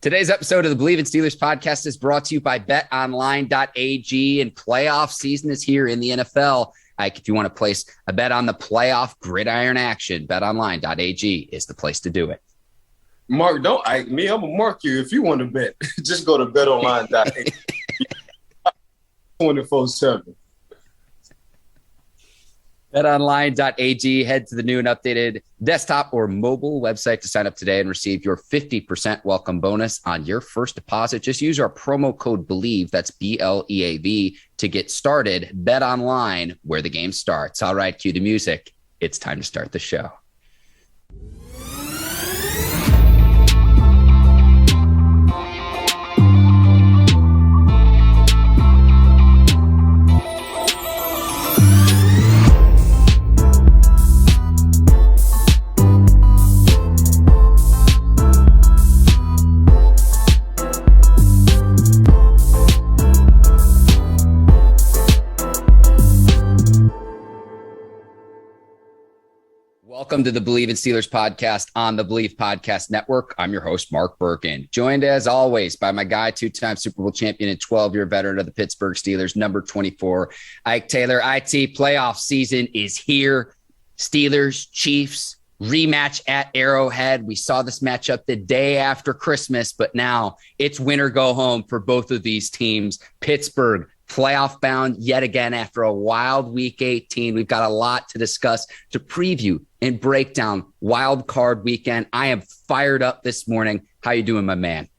Today's episode of the Bleav in Steelers podcast is brought to you by betonline.ag, and playoff season is here in the NFL. If you want to place a bet on the playoff gridiron action, betonline.ag is the place to do it. Mark, I'm going to mark you. If you want to bet, just go to betonline.ag 24/7. BetOnline.ag. Head to the new and updated desktop or mobile website to sign up today and receive your 50% welcome bonus on your first deposit. Just use our promo code Bleav, that's BLEAV, to get started. BetOnline, where the game starts. All right, cue the music. It's time to start the show. Welcome to the Bleav in Steelers podcast on the Bleav Podcast Network. I'm your host, Mark Bergin, joined as always by my guy, two-time Super Bowl champion and 12-year veteran of the Pittsburgh Steelers, number 24, Ike Taylor. IT playoff season is here. Steelers, Chiefs, rematch at Arrowhead. We saw this matchup the day after Christmas, but now it's win or go home for both of these teams. Pittsburgh, playoff bound yet again after a wild week 18. We've got a lot to discuss, to preview and break down wild card weekend. I am fired up this morning. How you doing, my man?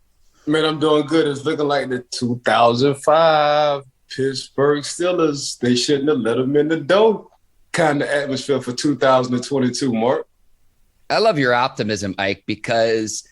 Man, I'm doing good. It's looking like the 2005 Pittsburgh Steelers. They shouldn't have let them in the door kind of atmosphere for 2022, Mark. I love your optimism, Ike, because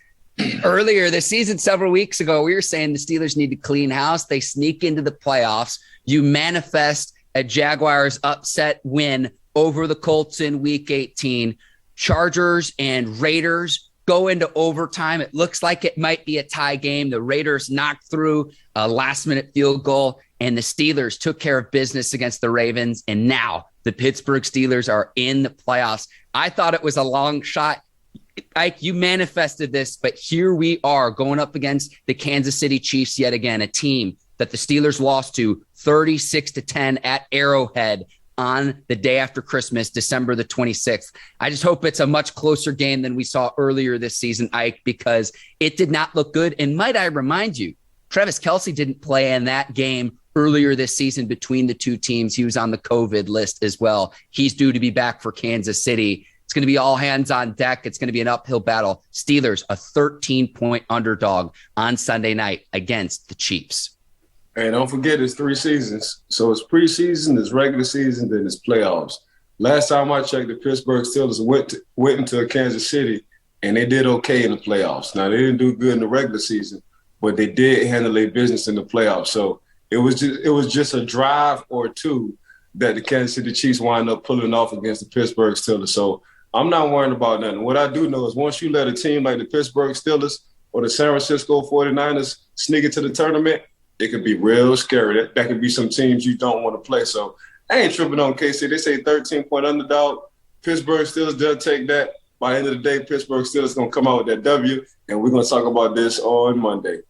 earlier this season, several weeks ago, we were saying the Steelers need to clean house. They sneak into the playoffs. You manifest a Jaguars upset win over the Colts in week 18. Chargers and Raiders go into overtime. It looks like it might be a tie game. The Raiders knocked through a last-minute field goal, and the Steelers took care of business against the Ravens. And now the Pittsburgh Steelers are in the playoffs. I thought it was a long shot. Ike, you manifested this, but here we are going up against the Kansas City Chiefs yet again, a team that the Steelers lost to 36-10 at Arrowhead on the day after Christmas, December the 26th. I just hope it's a much closer game than we saw earlier this season, Ike, because it did not look good. And might I remind you, Travis Kelce didn't play in that game earlier this season between the two teams. He was on the COVID list as well. He's due to be back for Kansas City. It's going to be all hands on deck. It's going to be an uphill battle. Steelers, a 13-point underdog on Sunday night against the Chiefs. And don't forget, it's 3 seasons. So it's preseason, it's regular season, then it's playoffs. Last time I checked, the Pittsburgh Steelers went into Kansas City, and they did okay in the playoffs. Now, they didn't do good in the regular season, but they did handle their business in the playoffs. So it was just a drive or two that the Kansas City Chiefs wind up pulling off against the Pittsburgh Steelers. So I'm not worrying about nothing. What I do know is once you let a team like the Pittsburgh Steelers or the San Francisco 49ers sneak into the tournament, it could be real scary. That could be some teams you don't want to play. So I ain't tripping on KC. They say 13-point underdog. Pittsburgh Steelers, they'll take that. By the end of the day, Pittsburgh Steelers going to come out with that W, and we're going to talk about this on Monday.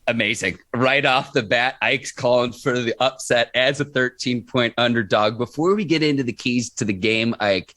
Amazing. Right off the bat, Ike's calling for the upset as a 13-point underdog. Before we get into the keys to the game, Ike,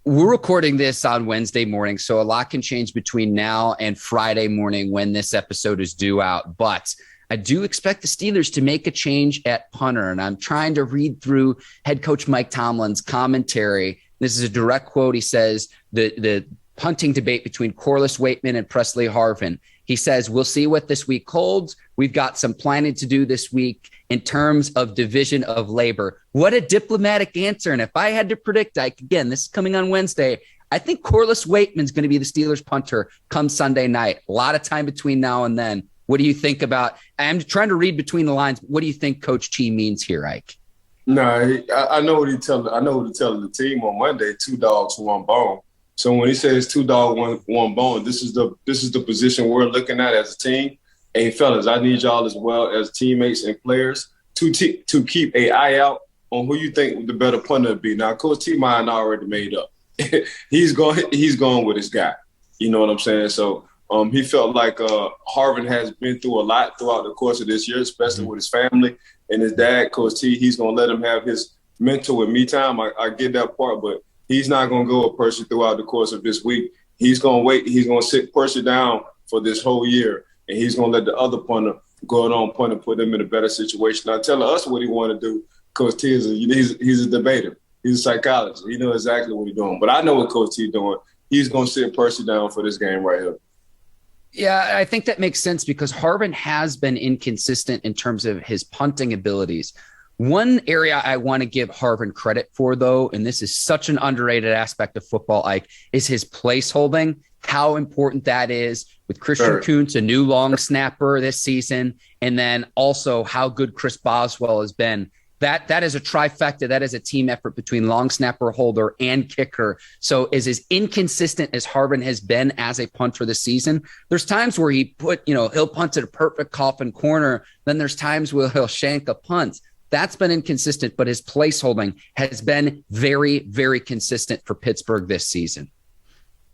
we're recording this on Wednesday morning, so a lot can change between now and Friday morning when this episode is due out. But I do expect the Steelers to make a change at punter, and I'm trying to read through head coach Mike Tomlin's commentary. This is a direct quote. He says, the punting debate between Corliss Waitman and Presley Harvin. He says, we'll see what this week holds. We've got some planning to do this week in terms of division of labor. What a diplomatic answer. And if I had to predict, again, this is coming on Wednesday, I think Corliss Waitman's going to be the Steelers punter come Sunday night. A lot of time between now and then. What do you think about, I'm trying to read between the lines. What do you think Coach T means here, Ike? No, I know what he's telling the team on Monday, 2 dogs, 1 bone. So when he says 2 dogs, one bone, this is the position we're looking at as a team. Hey, fellas, I need y'all as well as teammates and players to keep an eye out on who you think the better punter would be. Now, Coach T mind already made up. he's going with his guy. You know what I'm saying? So He felt like Harvin has been through a lot throughout the course of this year, especially with his family and his dad, Coach T. He's going to let him have his mental and me time. I get that part, but he's not going to go with Percy throughout the course of this week. He's going to wait. He's going to sit Percy down for this whole year, and he's going to let the other punter go on punt and put him in a better situation. Now, telling us what he want to do, Coach T, he's a debater. He's a psychologist. He knows exactly what he's doing. But I know what Coach T doing. He's going to sit Percy down for this game right here. Yeah, I think that makes sense because Harvin has been inconsistent in terms of his punting abilities. One area I want to give Harvin credit for, though, and this is such an underrated aspect of football, Ike, is his place holding, how important that is with Christian Kuntz, a new long snapper this season, and then also how good Chris Boswell has been. That is a trifecta. That is a team effort between long snapper, holder, and kicker. So as inconsistent as Harvin has been as a punter this season, there's times where he'll punt at a perfect coffin corner. Then there's times where he'll shank a punt. That's been inconsistent, but his place holding has been very, very consistent for Pittsburgh this season.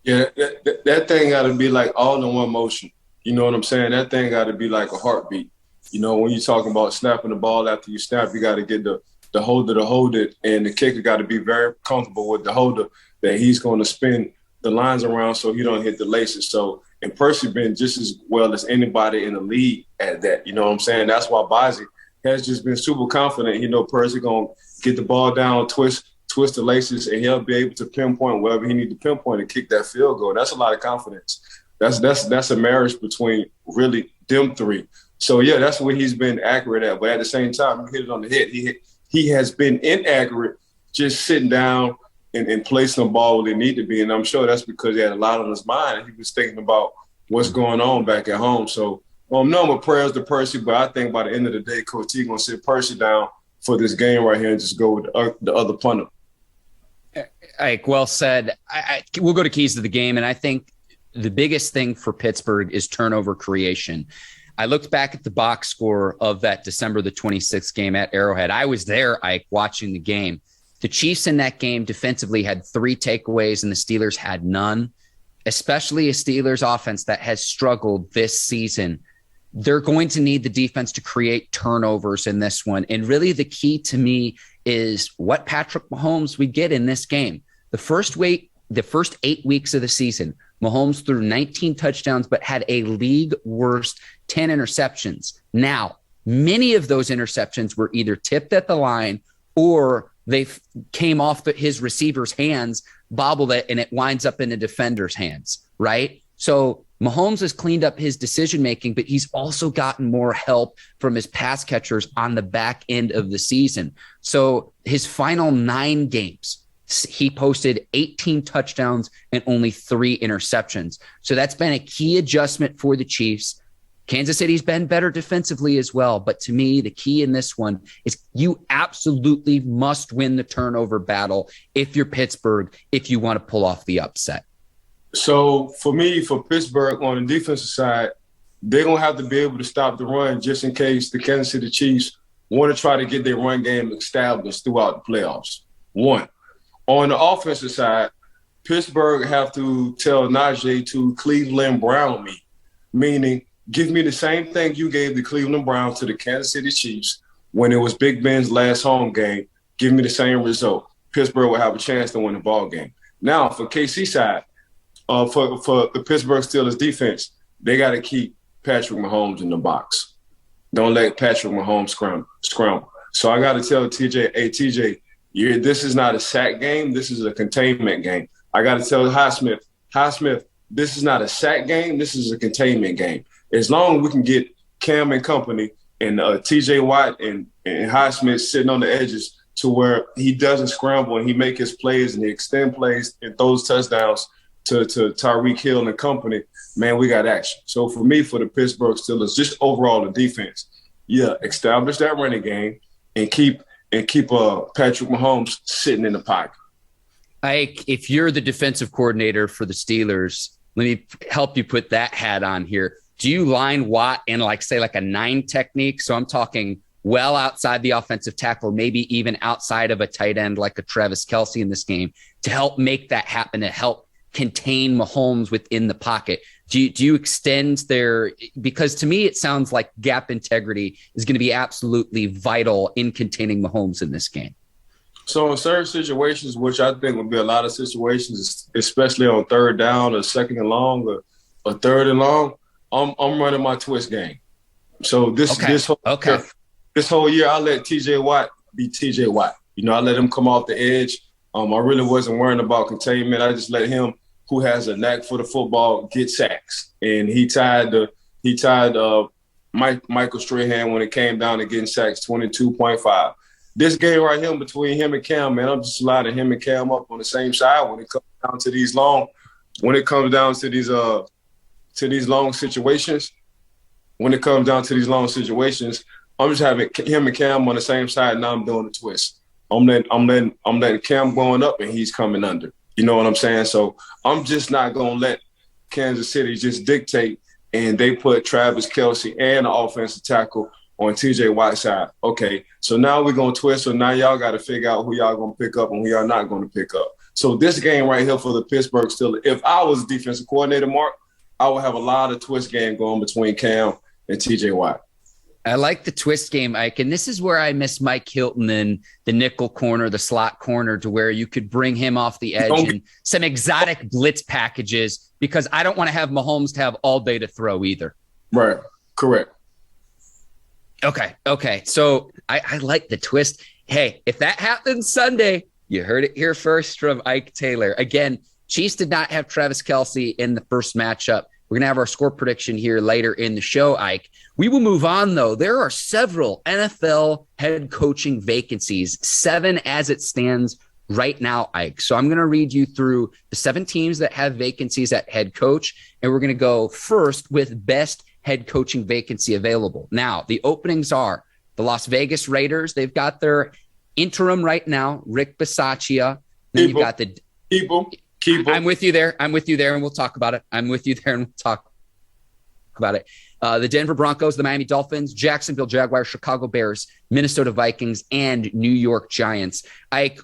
Yeah, that thing got to be like all in one motion. You know what I'm saying? That thing got to be like a heartbeat. You know, when you're talking about snapping the ball after you snap, you got to get the holder to hold it, and the kicker got to be very comfortable with the holder that he's going to spin the lines around so he don't hit the laces. So, and Percy been just as well as anybody in the league at that. You know what I'm saying? That's why Bozzy has just been super confident. You know, Percy going to get the ball down, twist the laces, and he'll be able to pinpoint wherever he need to pinpoint and kick that field goal. That's a lot of confidence. That's a marriage between really them three. So, yeah, that's what he's been accurate at. But at the same time, you hit it on the head. He has been inaccurate just sitting down and placing the ball where they need to be. And I'm sure that's because he had a lot on his mind. He was thinking about what's going on back at home. So, no more prayers to Percy, but I think by the end of the day, Coach T going to sit Percy down for this game right here and just go with the other punter. Ike, well said. We'll go to keys to the game, and I think the biggest thing for Pittsburgh is turnover creation. I looked back at the box score of that December the 26th game at Arrowhead. I was there, Ike, watching the game. The Chiefs in that game defensively had 3 takeaways, and the Steelers had none, especially a Steelers offense that has struggled this season. They're going to need the defense to create turnovers in this one. And really the key to me is what Patrick Mahomes we get in this game. The first 8 weeks of the season, Mahomes threw 19 touchdowns, but had a league worst 10 interceptions. Now, many of those interceptions were either tipped at the line or they came off his receiver's hands, bobbled it, and it winds up in a defender's hands, right? So Mahomes has cleaned up his decision-making, but he's also gotten more help from his pass catchers on the back end of the season. So his final 9 games, he posted 18 touchdowns and only 3 interceptions. So that's been a key adjustment for the Chiefs. Kansas City's been better defensively as well. But to me, the key in this one is you absolutely must win the turnover battle if you're Pittsburgh, if you want to pull off the upset. So for me, for Pittsburgh on the defensive side, they're going to have to be able to stop the run just in case the Kansas City Chiefs want to try to get their run game established throughout the playoffs. 1. On the offensive side, Pittsburgh have to tell Najee to Cleveland Brown me, meaning give me the same thing you gave the Cleveland Browns to the Kansas City Chiefs when it was Big Ben's last home game. Give me the same result. Pittsburgh will have a chance to win the ball game. Now, for KC side, for the Pittsburgh Steelers defense, they got to keep Patrick Mahomes in the box. Don't let Patrick Mahomes scramble. So I got to tell TJ, hey, TJ, this is not a sack game. This is a containment game. I got to tell Highsmith, this is not a sack game. This is a containment game. As long as we can get Cam and company and TJ Watt and Highsmith sitting on the edges to where he doesn't scramble and he make his plays and he extend plays and throws touchdowns to Tyreek Hill and company, man, we got action. So for me, for the Pittsburgh Steelers, just overall the defense, establish that running game and keep Patrick Mahomes sitting in the pocket. Ike, if you're the defensive coordinator for the Steelers, let me help you put that hat on here. Do you line Watt in like a 9 technique? So I'm talking well outside the offensive tackle, maybe even outside of a tight end like a Travis Kelce in this game to help make that happen, to help contain Mahomes within the pocket. Do you extend their, because to me, it sounds like gap integrity is going to be absolutely vital in containing Mahomes in this game. So in certain situations, which I think would be a lot of situations, especially on third down or second and long or third and long, I'm running my twist game. So this whole year, I let TJ Watt be TJ Watt. I let him come off the edge. I really wasn't worrying about containment. I just let him, who has a knack for the football, get sacks. And he tied Michael Strahan when it came down to getting sacks, 22.5. This game right here between him and Cam, man, I'm just lining him and Cam up on the same side when it comes down to these long situations. When it comes down to these long situations, I'm just having him and Cam on the same side, and now I'm doing a twist. I'm letting Cam going up, and he's coming under. You know what I'm saying? So I'm just not going to let Kansas City just dictate, and they put Travis Kelce and the offensive tackle on TJ Watt's side. Okay, so now we're going to twist, so now y'all got to figure out who y'all going to pick up and who y'all not going to pick up. So this game right here for the Pittsburgh Steelers, if I was defensive coordinator, Mark, I would have a lot of twist game going between Cam and TJ Watt. I like the twist game, Ike. And this is where I miss Mike Hilton in the nickel corner, the slot corner, to where you could bring him off the edge and some exotic blitz packages, because I don't want to have Mahomes to have all day to throw either. Right. Correct. Okay. So I like the twist. Hey, if that happens Sunday, you heard it here first from Ike Taylor. Again, Chiefs did not have Travis Kelce in the first matchup. We're going to have our score prediction here later in the show, Ike. We will move on, though. There are several NFL head coaching vacancies, 7 as it stands right now, Ike. So I'm going to read you through the 7 teams that have vacancies at head coach, and we're going to go first with best head coaching vacancy available. Now, the openings are the Las Vegas Raiders. They've got their interim right now, Rick Bisaccia. Then you've got the Keep I'm with you there, and we'll talk about it. The Denver Broncos, the Miami Dolphins, Jacksonville Jaguars, Chicago Bears, Minnesota Vikings, and New York Giants. I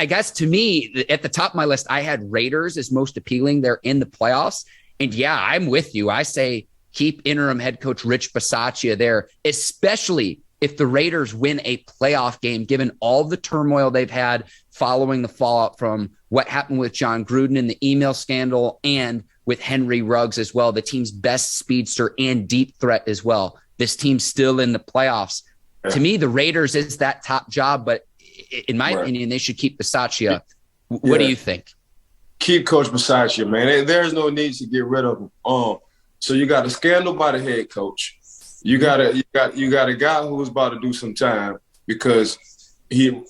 guess to me, at the top of my list, I had Raiders as most appealing. They're in the playoffs. And yeah, I'm with you. I say keep interim head coach Rich Bisaccia there, especially if the Raiders win a playoff game, given all the turmoil they've had following the fallout from what happened with John Gruden in the email scandal and with Henry Ruggs as well, the team's best speedster and deep threat as well. This team's still in the playoffs. Yeah. To me, the Raiders is that top job, but in my opinion, they should keep Bisaccia. What do you think? Keep Coach Bisaccia, man. There's no need to get rid of him. So you got a scandal by the head coach. You got a guy who's about to do some time because he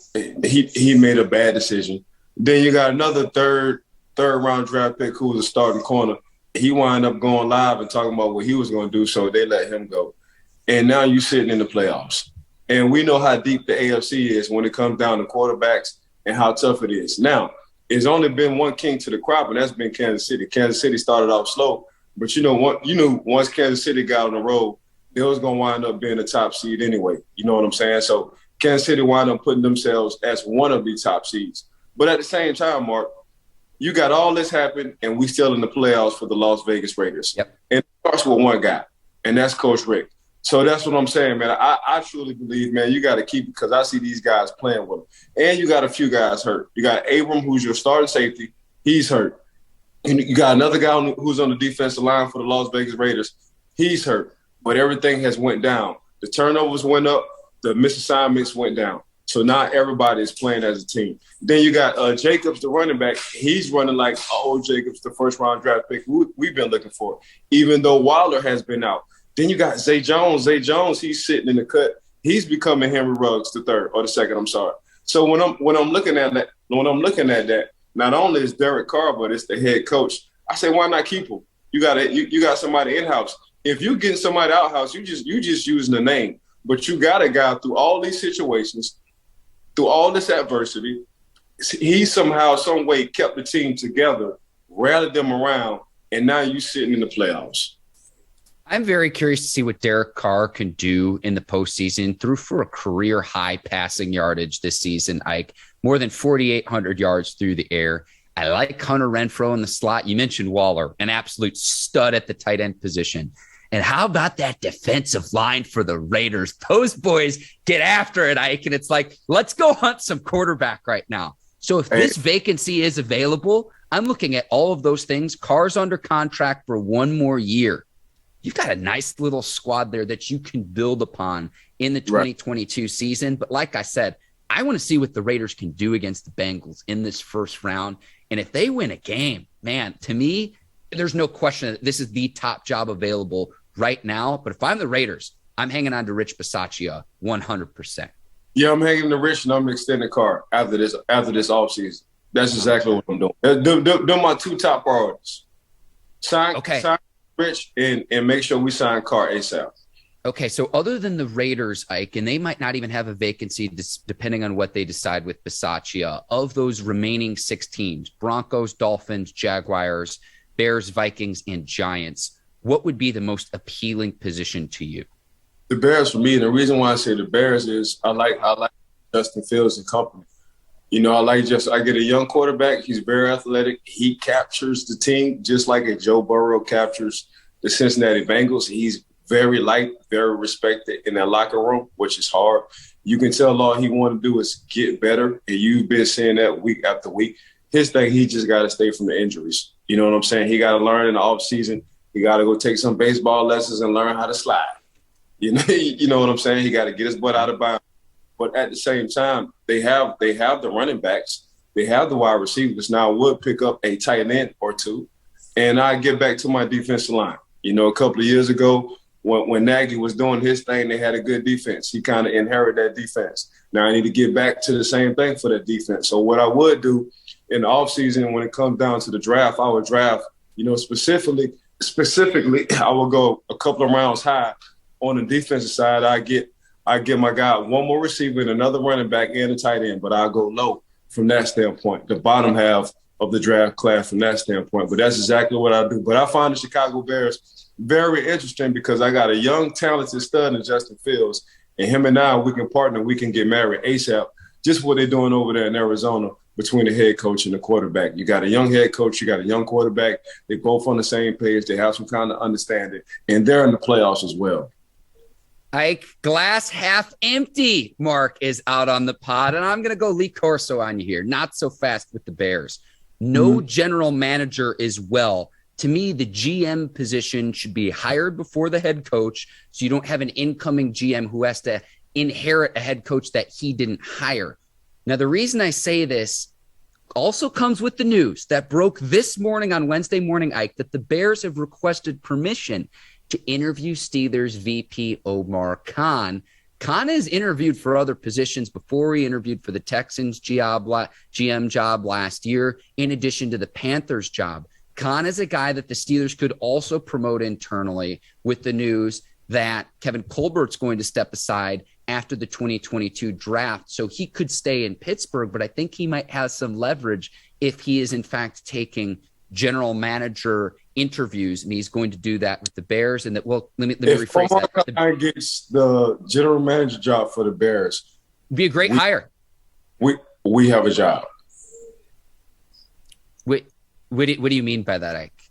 made a bad decision. Then you got another third round draft pick who was a starting corner. He wound up going live and talking about what he was going to do, so they let him go. And now you're sitting in the playoffs. And we know how deep the AFC is when it comes down to quarterbacks and how tough it is. Now, it's only been one king to the crop, and that's been Kansas City. Kansas City started off slow, but once Kansas City got on the road, they was going to wind up being a top seed anyway. You know what I'm saying? So Kansas City wound up putting themselves as one of the top seeds. But at the same time, Mark, you got all this happen, and we still in the playoffs for the Las Vegas Raiders. Yep. And it starts with one guy, and that's Coach Rick. So that's what I'm saying, man. I truly believe, man, you got to keep it because I see these guys playing with him. And you got a few guys hurt. You got Abram, who's your starting safety. He's hurt. And you got another guy who's on the defensive line for the Las Vegas Raiders. He's hurt. But everything has went down. The turnovers went up. The misassignments went down. So now everybody is playing as a team. Then you got Jacobs, the running back. He's running like Jacobs, the first-round draft pick we've been looking for, even though Wilder has been out. Then you got Zay Jones. Zay Jones, he's sitting in the cut. He's becoming Henry Ruggs the third or the second. I'm sorry. So when I'm looking at that, not only is Derek Carr, but it's the head coach. I say, why not keep him? You got somebody in-house. If you getting somebody out-house, you just using the name. But you got a guy through all these situations, through all this adversity. He somehow, some way kept the team together, rallied them around, and now you sitting in the playoffs. I'm very curious to see what Derek Carr can do in the postseason. Threw for a career-high passing yardage this season, Ike. More than 4,800 yards through the air. I like Hunter Renfrow in the slot. You mentioned Waller, an absolute stud at the tight end position. And how about that defensive line for the Raiders? Those boys get after it, Ike. And it's like, let's go hunt some quarterback right now. So if this vacancy is available, I'm looking at all of those things. Carr's under contract for 1 more year. You've got a nice little squad there that you can build upon in the 2022 season. But like I said, I want to see what the Raiders can do against the Bengals in this first round. And if they win a game, man, to me, there's no question that this is the top job available right now. But if I'm the Raiders, I'm hanging on to Rich Bisaccia 100%. Yeah, I'm hanging to Rich, and I'm extending Carr after this offseason. That's exactly what I'm doing. They're my 2 top priorities. Sign Rich and make sure we sign Carr ASAP. Okay, so other than the Raiders, Ike, and they might not even have a vacancy depending on what they decide with Bisaccia, of those remaining 6 teams, Broncos, Dolphins, Jaguars, Bears, Vikings, and Giants, what would be the most appealing position to you? The Bears for me, and the reason why I say the Bears is I like Justin Fields and company. You know, I get a young quarterback. He's very athletic. He captures the team just like a Joe Burrow captures the Cincinnati Bengals. He's very liked, very respected in that locker room, which is hard. You can tell all he want to do is get better, and you've been seeing that week after week. His thing, he just got to stay from the injuries. You know what I'm saying? He got to learn in the offseason. He got to go take some baseball lessons and learn how to slide. You know what I'm saying? He got to get his butt out of bounds. But at the same time, they have the running backs. They have the wide receivers. Now, I would pick up a tight end or 2, and I get back to my defensive line. You know, a couple of years ago, when Nagy was doing his thing, they had a good defense. He kind of inherited that defense. Now I need to get back to the same thing for that defense. So what I would do in the offseason when it comes down to the draft, I would draft, you know, specifically, I will go a couple of rounds high on the defensive side. I get my guy 1 more receiver and another running back and a tight end, but I'll go low from that standpoint, the bottom half of the draft class from that standpoint. But that's exactly what I do. But I find the Chicago Bears very interesting because I got a young, talented stud in Justin Fields, and him and I, we can partner, we can get married ASAP. Just what they're doing over there in Arizona between the head coach and the quarterback. You got a young head coach, you got a young quarterback. They both on the same page. They have some kind of understanding, and they're in the playoffs as well. Ike, glass half empty, Mark is out on the pod, and I'm going to go Lee Corso on you here. Not so fast with the Bears. No general manager as well. To me, the GM position should be hired before the head coach, so you don't have an incoming GM who has to inherit a head coach that he didn't hire. Now, the reason I say this also comes with the news that broke this morning on Wednesday morning, Ike, that the Bears have requested permission to interview Steelers VP Omar Khan. Khan has interviewed for other positions before. He interviewed for the Texans GM job last year, in addition to the Panthers job. Khan is a guy that the Steelers could also promote internally with the news that Kevin Colbert's going to step aside after the 2022 draft. So he could stay in Pittsburgh, but I think he might have some leverage if he is in fact taking general manager interviews, and he's going to do that with the Bears. And that, well, let me rephrase that. If Omar gets the general manager job for the Bears, be a great hire. We have a job. What do you mean by that, Ike?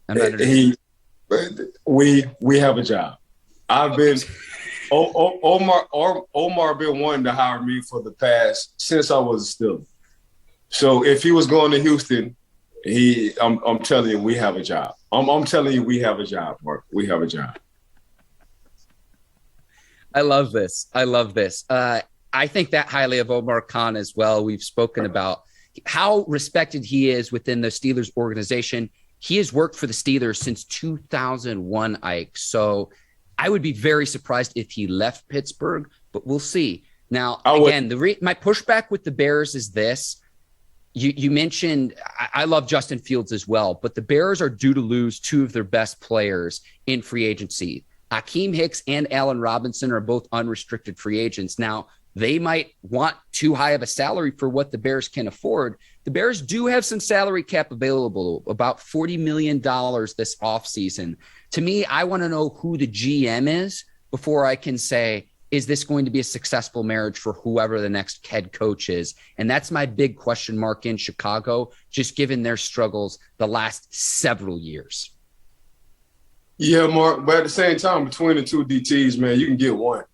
We have a job. I've been Omar been wanting to hire me for the past since I was a Steeler. So if he was going to Houston, I'm telling you, we have a job. I'm telling you, we have a job, Mark. We have a job. I love this. I think that highly of Omar Khan as well. We've spoken about how respected he is within the Steelers organization. He has worked for the Steelers since 2001, Ike. So I would be very surprised if he left Pittsburgh, but we'll see. Now, again, my pushback with the Bears is this. You mentioned I love Justin Fields as well, but the Bears are due to lose 2 of their best players in free agency. Akeem Hicks and Allen Robinson are both unrestricted free agents. Now, they might want too high of a salary for what the Bears can afford. The Bears do have some salary cap available, about $40 million this offseason. To me, I want to know who the GM is before I can say, is this going to be a successful marriage for whoever the next head coach is? And that's my big question mark in Chicago, just given their struggles the last several years. Yeah, Mark, but at the same time, between the two DTs, man, you can get one,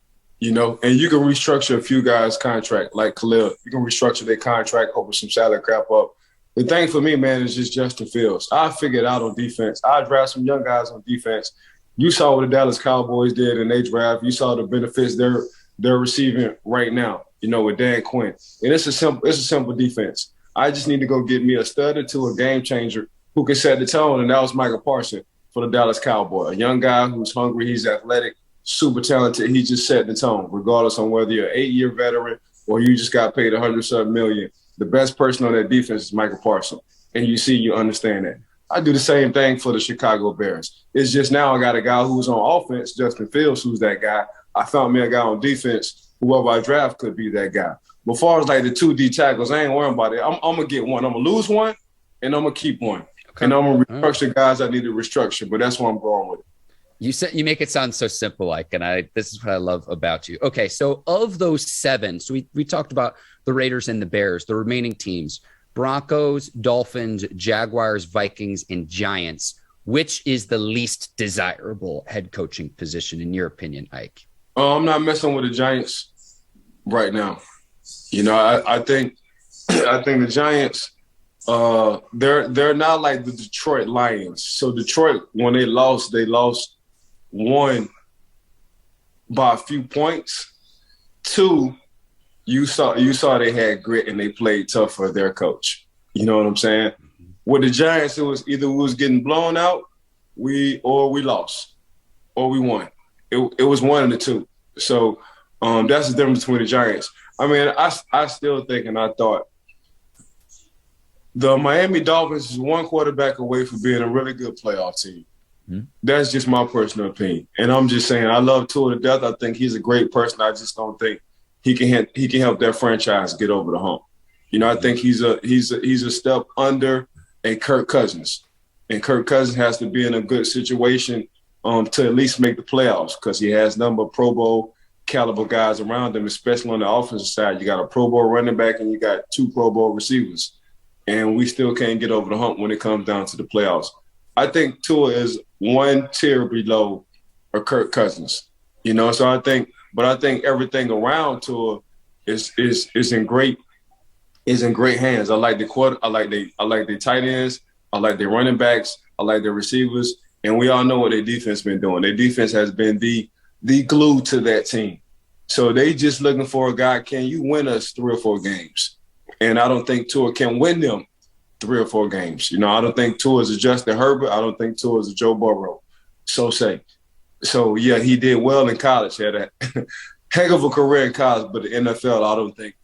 and you can restructure a few guys' contract, like Khalil. You can restructure their contract over some salary crap up. The thing for me, man, is just Justin Fields. I figured out on defense. I draft some young guys on defense. You saw what the Dallas Cowboys did in their draft. You saw the benefits they're receiving right now, with Dan Quinn. And it's a simple defense. I just need to go get me a stud or two, a game changer who can set the tone, and that was Micah Parsons for the Dallas Cowboys. A young guy who's hungry, he's athletic, super talented. He just set the tone, regardless on whether you're an 8-year veteran or you just got paid $100 million. The best person on that defense is Micah Parsons. And you understand that. I do the same thing for the Chicago Bears. It's just now I got a guy who's on offense, Justin Fields, who's that guy. I found me a guy on defense, whoever I draft could be that guy. But as far as like the 2 D tackles, I ain't worrying about it. I'm going to get one. I'm going to lose one, and I'm going to keep one. Okay. And I'm going to restructure guys I need to restructure, but that's where I'm going with it. You make it sound so simple, Ike, and this is what I love about you. Okay, so of those 7, so we talked about the Raiders and the Bears, the remaining teams, Broncos, Dolphins, Jaguars, Vikings, and Giants. Which is the least desirable head coaching position in your opinion, Ike? I'm not messing with the Giants right now. I think the Giants, they're not like the Detroit Lions. So Detroit, when they lost 1 by a few points. 2, you saw they had grit and they played tough for their coach. You know what I'm saying? With the Giants, it was either we was getting blown out, we lost, or we won. It was one of the two. So that's the difference between the Giants. I mean, I still think and I thought the Miami Dolphins is 1 quarterback away from being a really good playoff team. Mm-hmm. That's just my personal opinion. And I'm just saying I love Tua to death. I think he's a great person. I just don't think he can help that franchise get over the hump. I think he's a step under a Kirk Cousins. And Kirk Cousins has to be in a good situation to at least make the playoffs because he has number of Pro Bowl caliber guys around him, especially on the offensive side. You got a Pro Bowl running back and you got 2 Pro Bowl receivers. And we still can't get over the hump when it comes down to the playoffs. I think Tua is 1 tier below a Kirk Cousins. So I think everything around Tua is in great hands. I like the quarter. I like the tight ends. I like their running backs. I like their receivers. And we all know what their defense been doing. Their defense has been the glue to that team. So they just looking for a guy. Can you win us 3 or 4 games? And I don't think Tua can win them 3 or 4 games. I don't think Tua is a Justin Herbert. I don't think Tua is a Joe Burrow. So yeah, he did well in college. Had a heck of a career in college, but the NFL, I don't think,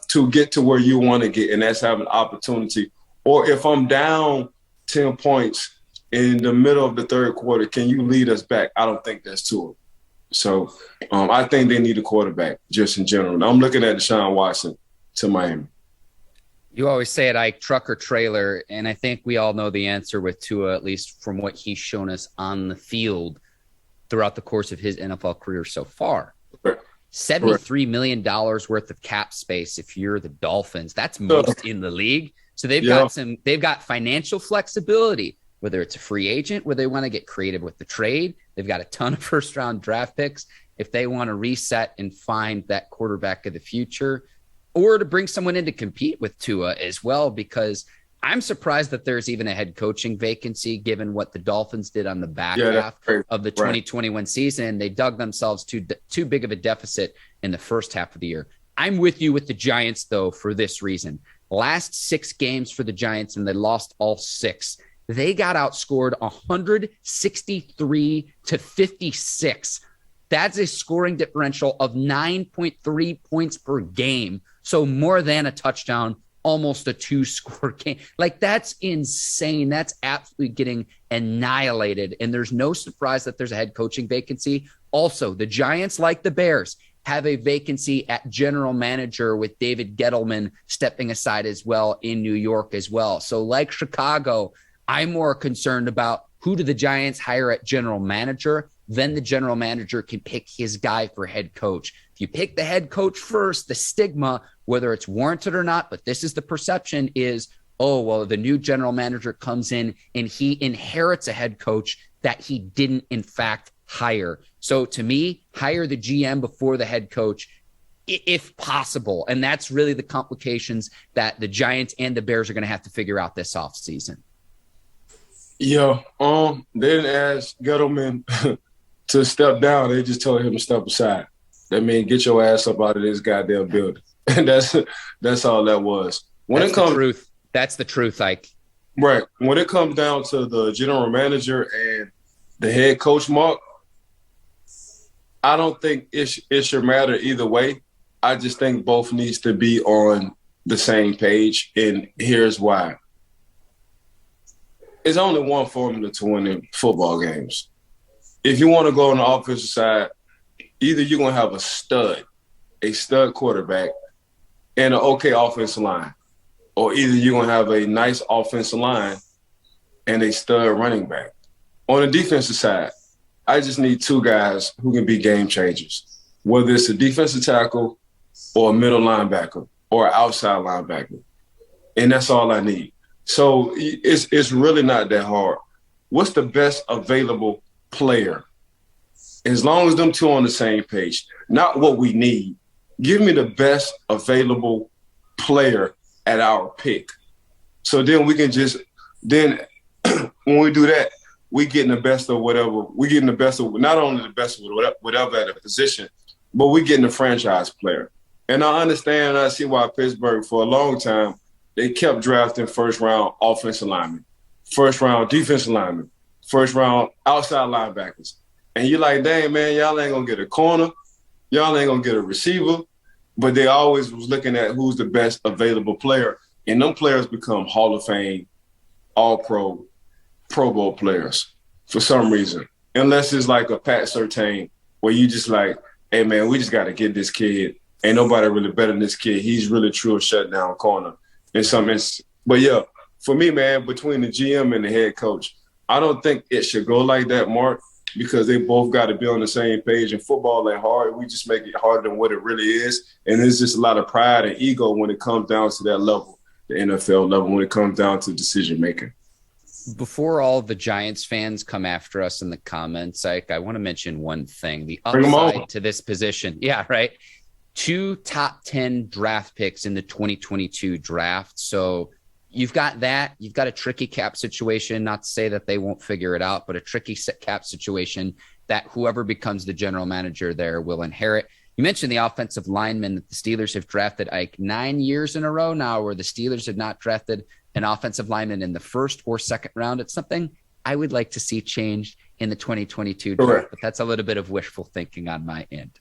to get to where you want to get, and that's having an opportunity. Or if I'm down 10 points in the middle of the 3rd quarter, can you lead us back? I don't think that's Tua. So I think they need a quarterback just in general. And I'm looking at Deshaun Watson to Miami. You always say it, Ike, truck or trailer, and I think we all know the answer with Tua, at least from what he's shown us on the field throughout the course of his NFL career so far. Right. $73 million worth of cap space if you're the Dolphins. That's most in the league. So they've got financial flexibility, whether it's a free agent, where they want to get creative with the trade. They've got a ton of first-round draft picks if they want to reset and find that quarterback of the future, or to bring someone in to compete with Tua as well, because I'm surprised that there's even a head coaching vacancy given what the Dolphins did on the back half of the 2021 season. They dug themselves too big of a deficit in the first half of the year. I'm with you with the Giants, though, for this reason. Last 6 games for the Giants, and they lost all 6. They got outscored 163-56. That's a scoring differential of 9.3 points per game. So more than a touchdown, almost a 2-score game. Like, that's insane. That's absolutely getting annihilated. And there's no surprise that there's a head coaching vacancy. Also, the Giants, like the Bears, have a vacancy at general manager with David Gettleman stepping aside as well in New York as well. So like Chicago, I'm more concerned about who do the Giants hire at general manager then the general manager can pick his guy for head coach. If you pick the head coach first, the stigma, whether it's warranted or not, but this is the perception, is, oh, well, the new general manager comes in and he inherits a head coach that he didn't, in fact, hire. So to me, hire the GM before the head coach, if possible. And that's really the complications that the Giants and the Bears are going to have to figure out this offseason. Yeah, they didn't ask Gettleman to step down. They just told him to step aside. That means get your ass up out of this goddamn building. And that's all that was. That's the truth, Ike. Right. When it comes down to the general manager and the head coach, Mark, I don't think it should matter either way. I just think both needs to be on the same page, and here's why. There's only one formula to winning football games. If you want to go on the offensive side, either you're going to have a stud quarterback, and an okay offensive line, or either you're going to have a nice offensive line and a stud running back. On the defensive side, I just need two guys who can be game changers, whether it's a defensive tackle or a middle linebacker or an outside linebacker. And that's all I need. So it's really not that hard. What's the best available player? As long as them two on the same page, not what we need. Give me the best available player at our pick. So then we can when we do that, we getting the best of whatever. We getting the best of, not only the best of whatever at a position, but we getting a franchise player. And I understand, I see why Pittsburgh for a long time, they kept drafting first-round offensive linemen, first-round defensive linemen, first-round outside linebackers. And you're like, dang, man, y'all ain't going to get a corner. Y'all ain't going to get a receiver. But they always was looking at who's the best available player. And them players become Hall of Fame, All-Pro, Pro Bowl players for some reason. Unless it's like a Pat Surtain where you just like, hey, man, we just got to get this kid. Ain't nobody really better than this kid. He's really true shutdown corner in some instances. But, yeah, for me, man, between the GM and the head coach, I don't think it should go like that, Mark, because they both got to be on the same page. And football ain't hard. We just make it harder than what it really is. And there's just a lot of pride and ego when it comes down to that level, the NFL level, when it comes down to decision-making. Before all the Giants fans come after us in the comments, I want to mention one thing. The upside to this position. Yeah, right. 2 top 10 draft picks in the 2022 draft. So you've got that. You've got a tricky cap situation. Not to say that they won't figure it out, but a tricky cap situation that whoever becomes the general manager there will inherit. You mentioned the offensive lineman that the Steelers have drafted, Ike, 9 years in a row now where the Steelers have not drafted an offensive lineman in the first or second round. It's something I would like to see changed in the 2022 draft, but that's a little bit of wishful thinking on my end.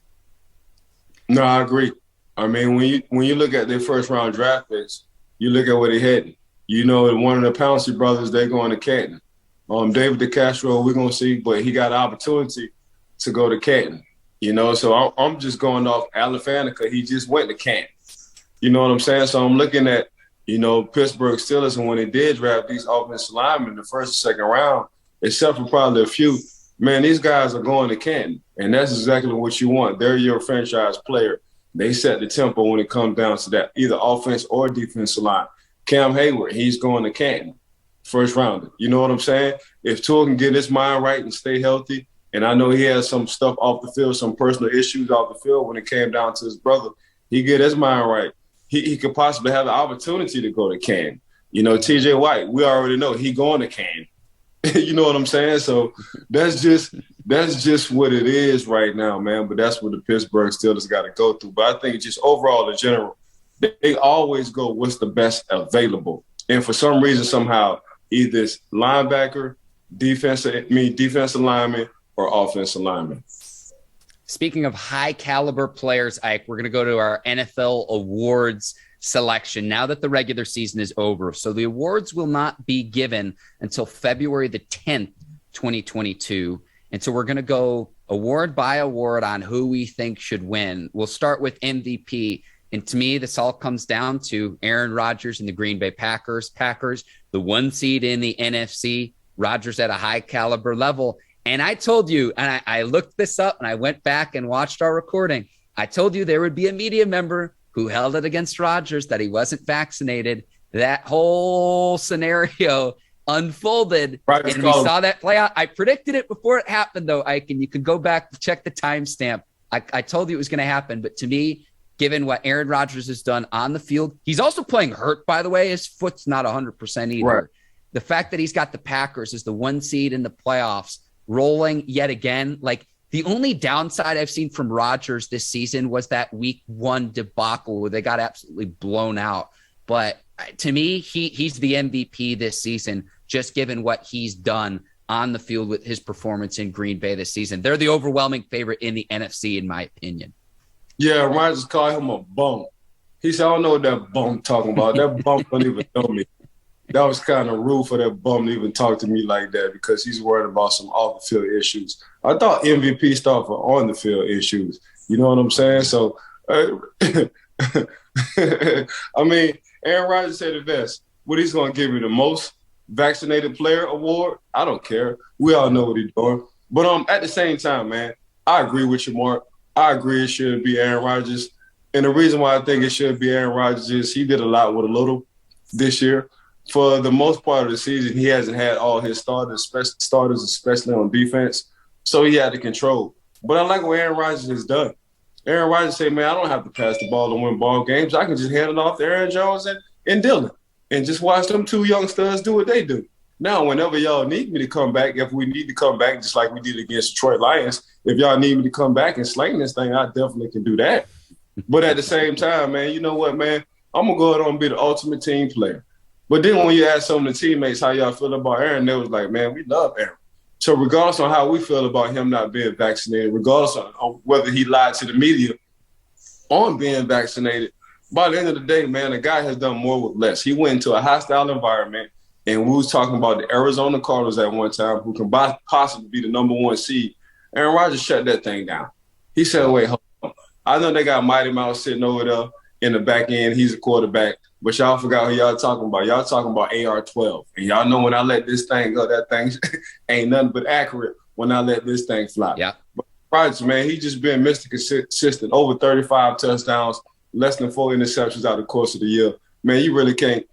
No, I agree. I mean, when you look at their first round draft picks, you look at where they heading. You know, one of the Pouncey brothers, they're going to Canton. David DeCastro, we're going to see, but he got an opportunity to go to Canton. You know, so I'm just going off Alifanica. He just went to Canton. You know what I'm saying? So I'm looking at, you know, Pittsburgh Steelers, and when they did draft these offensive linemen in the first and second round, except for probably a few, man, these guys are going to Canton. And that's exactly what you want. They're your franchise player. They set the tempo when it comes down to that, either offense or defensive line. Cam Hayward, he's going to Canton, first rounder. You know what I'm saying? If Tua can get his mind right and stay healthy, and I know he has some stuff off the field, some personal issues off the field when it came down to his brother, he get his mind right. He could possibly have the opportunity to go to Canton. You know, TJ White, we already know he going to Canton. You know what I'm saying? So that's just what it is right now, man. But that's what the Pittsburgh Steelers got to go through. But I think just overall, in general, they always go what's the best available. And for some reason, somehow, either it's linebacker, defensive lineman, or offensive lineman. Speaking of high caliber players, Ike, we're going to go to our NFL awards selection now that the regular season is over. So the awards will not be given until February the 10th, 2022. And so we're going to go award by award on who we think should win. We'll start with MVP. And to me, this all comes down to Aaron Rodgers and the Green Bay Packers, the 1 seed in the NFC. Rodgers at a high caliber level. And I told you, and I looked this up and I went back and watched our recording. I told you there would be a media member who held it against Rodgers that he wasn't vaccinated. That whole scenario unfolded, and we saw that play out. I predicted it before it happened, though, Ike, and you can go back to check the timestamp. I told you it was going to happen, but to me, given what Aaron Rodgers has done on the field, he's also playing hurt, by the way. His foot's not 100% either. Right. The fact that he's got the Packers as the 1 seed in the playoffs, rolling yet again, like the only downside I've seen from Rodgers this season was that week 1 debacle where they got absolutely blown out. But to me, he's the MVP this season, just given what he's done on the field with his performance in Green Bay this season. They're the overwhelming favorite in the NFC, in my opinion. Yeah, Rodgers called him a bum. He said, I don't know what that bum talking about. That bum don't even know me. That was kind of rude for that bum to even talk to me like that because he's worried about some off-the-field issues. I thought MVP stuff for on-the-field issues. You know what I'm saying? So, I mean, Aaron Rodgers said it best. What he's going to give me, the most vaccinated player award? I don't care. We all know what he's doing. But at the same time, man, I agree with you, Mark. I agree it should be Aaron Rodgers. And the reason why I think it should be Aaron Rodgers is he did a lot with a little this year. For the most part of the season, he hasn't had all his starters, especially on defense. So he had to control. But I like what Aaron Rodgers has done. Aaron Rodgers said, man, I don't have to pass the ball to win ball games. I can just hand it off to Aaron Jones and Dillon and just watch them 2 young studs do what they do. Now, whenever y'all need me to come back, if we need to come back just like we did against Detroit Lions, if y'all need me to come back and sling this thing, I definitely can do that. But at the same time, man, you know what, man? I'm going to go ahead and be the ultimate team player. But then when you ask some of the teammates how y'all feel about Aaron, they was like, man, we love Aaron. So regardless on how we feel about him not being vaccinated, regardless on whether he lied to the media on being vaccinated, by the end of the day, man, the guy has done more with less. He went into a hostile environment, and we was talking about the Arizona Cardinals at one time, who can possibly be the number 1 seed. Aaron Rodgers shut that thing down. He said, wait, hold on. I know they got Mighty Mouse sitting over there in the back end. He's a quarterback. But y'all forgot who y'all talking about. Y'all talking about AR-12. And y'all know when I let this thing go, that thing ain't nothing but accurate when I let this thing fly. Yeah. But Rodgers, man, he just been Mr. Consistent. Over 35 touchdowns, less than 4 interceptions out of the course of the year. Man, you really can't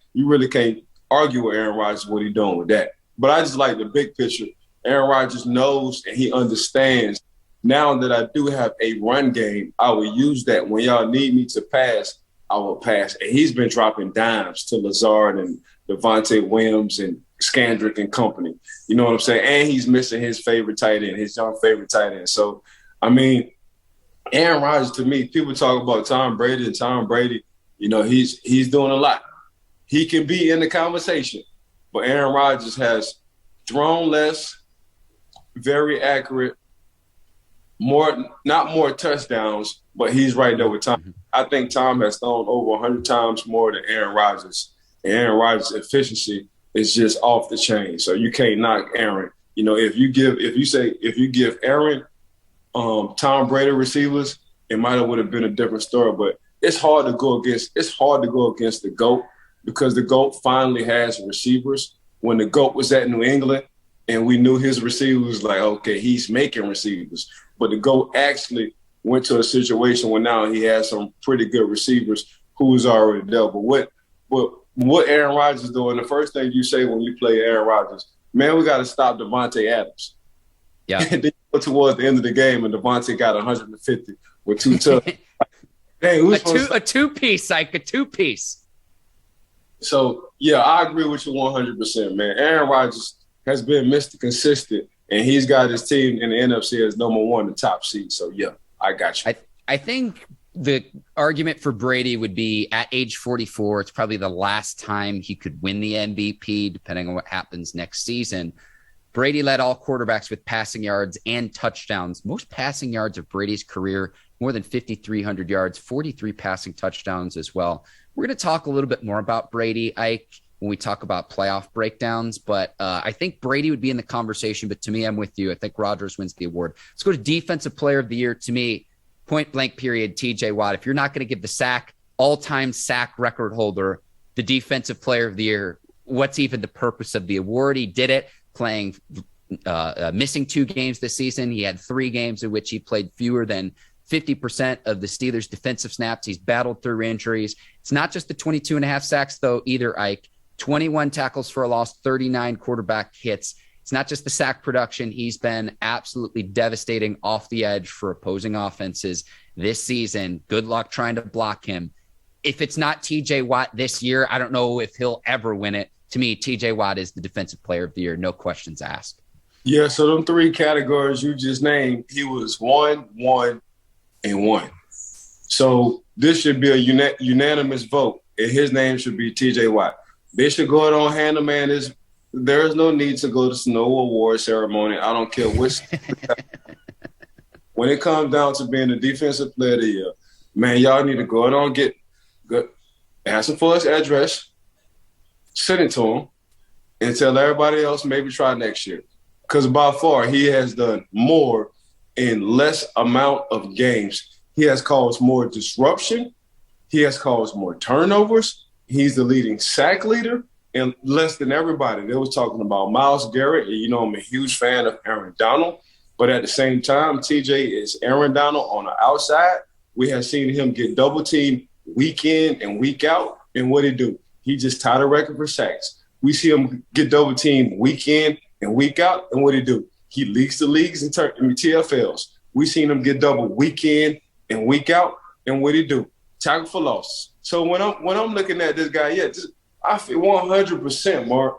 argue with Aaron Rodgers what he's doing with that. But I just like the big picture. Aaron Rodgers knows and he understands. Now that I do have a run game, I will use that. When y'all need me to pass, I will pass. And he's been dropping dimes to Lazard and Devontae Williams and Scandrick and company. You know what I'm saying? And he's missing his favorite tight end, his young favorite tight end. So, I mean, Aaron Rodgers, to me, people talk about Tom Brady, and Tom Brady, you know, he's doing a lot. He can be in the conversation, but Aaron Rodgers has thrown less, very accurate, not more touchdowns, but he's right there with Tom. I think Tom has thrown over 100 times more than Aaron Rodgers. And Aaron Rodgers' efficiency is just off the chain. So you can't knock Aaron. You know, if you give Aaron Tom Brady receivers, it would have been a different story. But it's hard to go against the GOAT, because the GOAT finally has receivers. When the GOAT was at New England and we knew his receivers, like, okay, he's making receivers. But the GOAT actually went to a situation where now he has some pretty good receivers who's already there. But what Aaron Rodgers is doing, the first thing you say when you play Aaron Rodgers, man, we got to stop Devontae Adams. Yeah. And then you go towards the end of the game, and Devontae got 150 with 2 touchdowns. Dang, a two-piece, Ike, a two-piece. So, yeah, I agree with you 100%, man. Aaron Rodgers has been Mr. Consistent, and he's got his team in the NFC as number 1, the top seed. So, yeah, I got you. I think the argument for Brady would be at age 44, it's probably the last time he could win the MVP, depending on what happens next season. Brady led all quarterbacks with passing yards and touchdowns. Most passing yards of Brady's career, more than 5,300 yards, 43 passing touchdowns as well. We're going to talk a little bit more about Brady, Ike, when we talk about playoff breakdowns, but I think Brady would be in the conversation, but to me, I'm with you. I think Rodgers wins the award. Let's go to Defensive Player of the Year. To me, point blank period, TJ Watt. If you're not going to give the all-time sack record holder the Defensive Player of the Year, what's even the purpose of the award? He did it playing missing 2 games this season. He had 3 games in which he played fewer than 50% of the Steelers' defensive snaps. He's battled through injuries. It's not just the 22.5 sacks, though, either, Ike. 21 tackles for a loss, 39 quarterback hits. It's not just the sack production. He's been absolutely devastating off the edge for opposing offenses this season. Good luck trying to block him. If it's not TJ Watt this year, I don't know if he'll ever win it. To me, TJ Watt is the defensive player of the year. No questions asked. Yeah, so them 3 categories you just named, he was 1, 1, and 1. So this should be a unanimous vote, and his name should be TJ Watt. They should go ahead and hand the man his. There is no need to go to Snow Award ceremony. I don't care which. When it comes down to being the defensive player of the year, man, y'all need to go ahead and get good, ask him for his address, send it to him, and tell everybody else maybe try next year. Because by far, he has done more in less amount of games. He has caused more disruption. He has caused more turnovers. He's the leading sack leader in less than everybody. They was talking about Myles Garrett. And, you know, I'm a huge fan of Aaron Donald. But at the same time, TJ is Aaron Donald on the outside. We have seen him get double teamed week in and week out. And what he do? He just tied a record for sacks. We see him get double teamed week in and week out. And what he do? He leads the leagues in TFLs. We seen him get double week in and week out. And what he do? Tackle for loss. So when I'm looking at this guy, I feel 100%, Mark.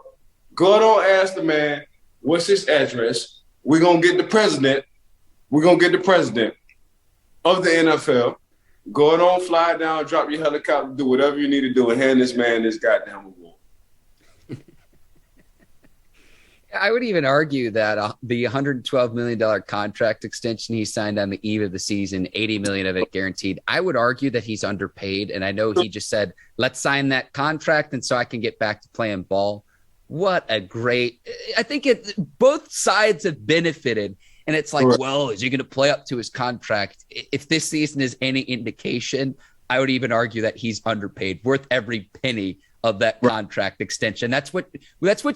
Go ahead and ask the man, what's his address? We're going to get the president. We're going to get the president of the NFL. Go ahead on, fly down, drop your helicopter, do whatever you need to do, and hand this man this goddamn award. I would even argue that the $112 million contract extension he signed on the eve of the season, $80 million of it guaranteed, I would argue that he's underpaid. And I know he just said, let's sign that contract and so I can get back to playing ball. What a great – I think both sides have benefited. And it's like, well, is he going to play up to his contract? If this season is any indication, I would even argue that he's underpaid, worth every penny of that contract extension. That's what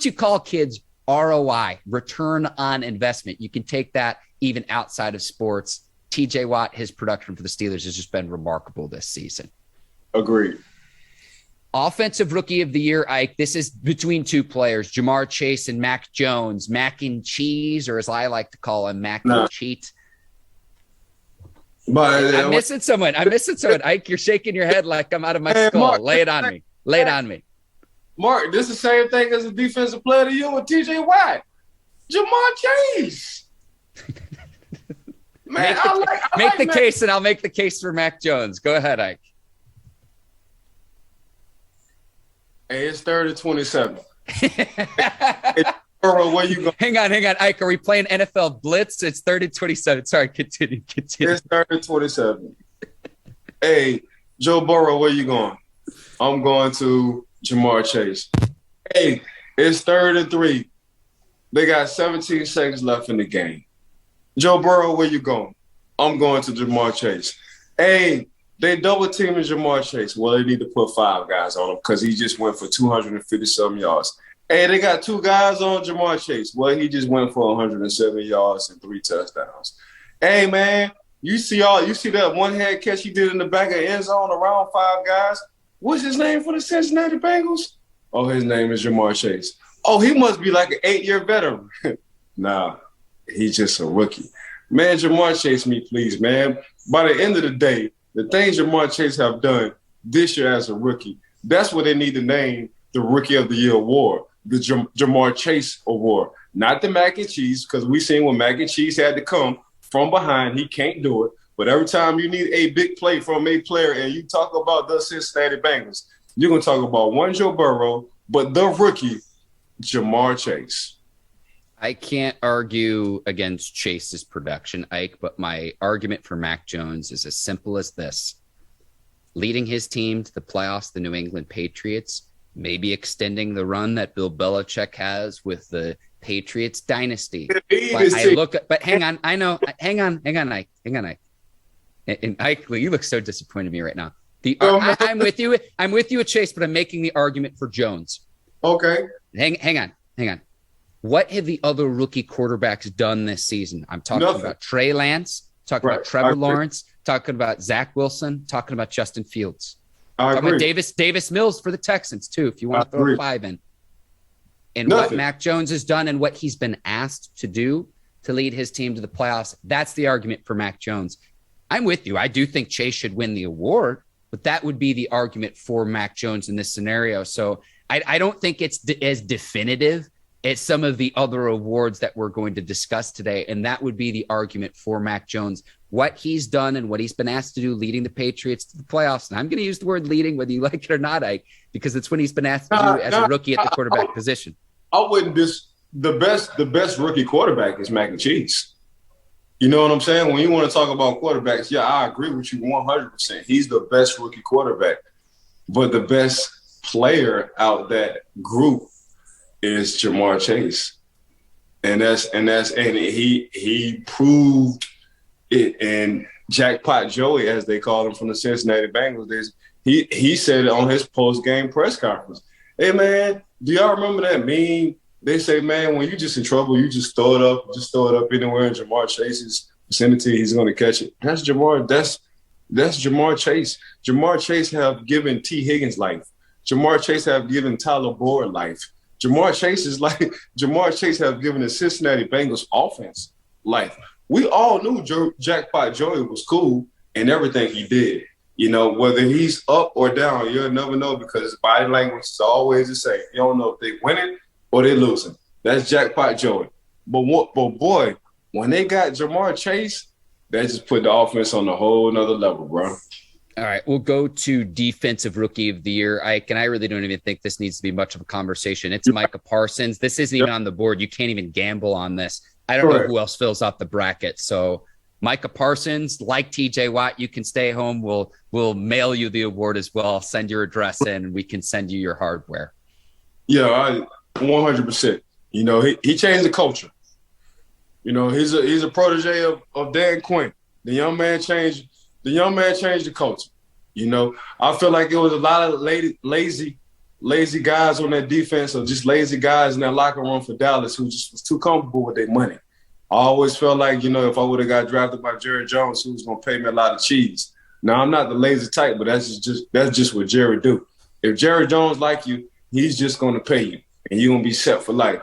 you call, kids, ROI, return on investment. You can take that even outside of sports. TJ Watt, his production for the Steelers has just been remarkable this season. Agreed. Offensive Rookie of the Year, Ike. This is between 2 players, Jamar Chase and Mac Jones. Mac and Cheese, or as I like to call him, Mac and Cheat. But I'm missing someone. Ike, you're shaking your head like I'm out of my skull. Mark, Lay it on me. Mark, this is the same thing as a defensive player of the year with TJ Watt. Jamar Chase. Man, make the case, and I'll make the case for Mac Jones. Go ahead, Ike. Hey, it's 30-27. Where you going? Hang on, Ike. Are we playing NFL Blitz? It's 30-27. Sorry, continue. It's 30-27. Hey, Joe Burrow, where you going? I'm going to Jamar Chase. Hey, it's 3rd-3. They got 17 seconds left in the game. Joe Burrow, where you going? I'm going to Jamar Chase. Hey, they double teaming Jamar Chase. Well, they need to put 5 guys on him because he just went for 250-something yards. Hey, they got 2 guys on Jamar Chase. Well, he just went for 170 yards and 3 touchdowns. Hey, man, you see that one-hand catch he did in the back of the end zone around 5 guys? What's his name for the Cincinnati Bengals? Oh, his name is Jamar Chase. Oh, he must be like an 8-year veteran. Nah, he's just a rookie. Man, Jamar Chase me, please, man. By the end of the day, the things Jamar Chase have done this year as a rookie, that's what they need to name the Rookie of the Year award, the Jamar Chase award. Not the mac and cheese, because we seen when mac and cheese had to come from behind, he can't do it. But every time you need a big play from a player and you talk about the Cincinnati Bengals, you're going to talk about one Joe Burrow, but the rookie, Jamar Chase. I can't argue against Chase's production, Ike, but my argument for Mac Jones is as simple as this. Leading his team to the playoffs, the New England Patriots, maybe extending the run that Bill Belichick has with the Patriots dynasty. But hang on, Ike. And Ike, you look so disappointed in me right now. I'm with you with Chase, but I'm making the argument for Jones. Okay. Hang on. what have the other rookie quarterbacks done this season? I'm talking about Trey Lance, talking about Trevor Lawrence, talking about Zach Wilson, talking about Justin Fields. Talking about Davis Mills for the Texans, too, if you want to throw a 5 in. And what Mac Jones has done and what he's been asked to do to lead his team to the playoffs, that's the argument for Mac Jones. I'm with you. I do think Chase should win the award, but that would be the argument for Mac Jones in this scenario. So I don't think it's as definitive as some of the other awards that we're going to discuss today, and that would be the argument for Mac Jones, what he's done and what he's been asked to do leading the Patriots to the playoffs. And I'm going to use the word leading, whether you like it or not, Ike, because it's when he's been asked to do as a rookie at the quarterback position. I wouldn't the best rookie quarterback is Mac and Cheese. You know what I'm saying? When you want to talk about quarterbacks, yeah, I agree with you 100%. He's the best rookie quarterback. But the best player out that group is Jamar Chase. And he proved it. And Jackpot Joey, as they call him from the Cincinnati Bengals, he said it on his post-game press conference. Hey, man, do y'all remember that meme? They say, man, when you just in trouble, you just throw it up anywhere in Jamar Chase's vicinity, he's going to catch it. That's Jamar. That's Jamar Chase. Jamar Chase have given T. Higgins life. Jamar Chase have given Tyler Boyd life. Jamar Chase have given the Cincinnati Bengals offense life. We all knew Jackpot Joey was cool in everything he did. You know, whether he's up or down, you'll never know because his body language is always the same. You don't know if they winning or they losing. That's Jackpot Joey. But boy, when they got Jamar Chase, that just put the offense on a whole nother level, bro. All right, we'll go to Defensive Rookie of the Year. I really don't even think this needs to be much of a conversation. It's Micah Parsons. This isn't even on the board. You can't even gamble on this. I don't know who else fills out the bracket. So Micah Parsons, like TJ Watt, you can stay home. We'll mail you the award as well. Send your address in, and we can send you your hardware. Yeah, 100%. You know, he changed the culture. You know, he's a protege of Dan Quinn. The young man changed the culture. You know, I feel like it was a lot of lazy guys on that defense, or just lazy guys in that locker room for Dallas who just was too comfortable with their money. I always felt like, you know, if I would have got drafted by Jerry Jones, he was going to pay me a lot of cheese. Now, I'm not the lazy type, but that's just what Jerry do. If Jerry Jones like you, he's just going to pay you, and you're going to be set for life.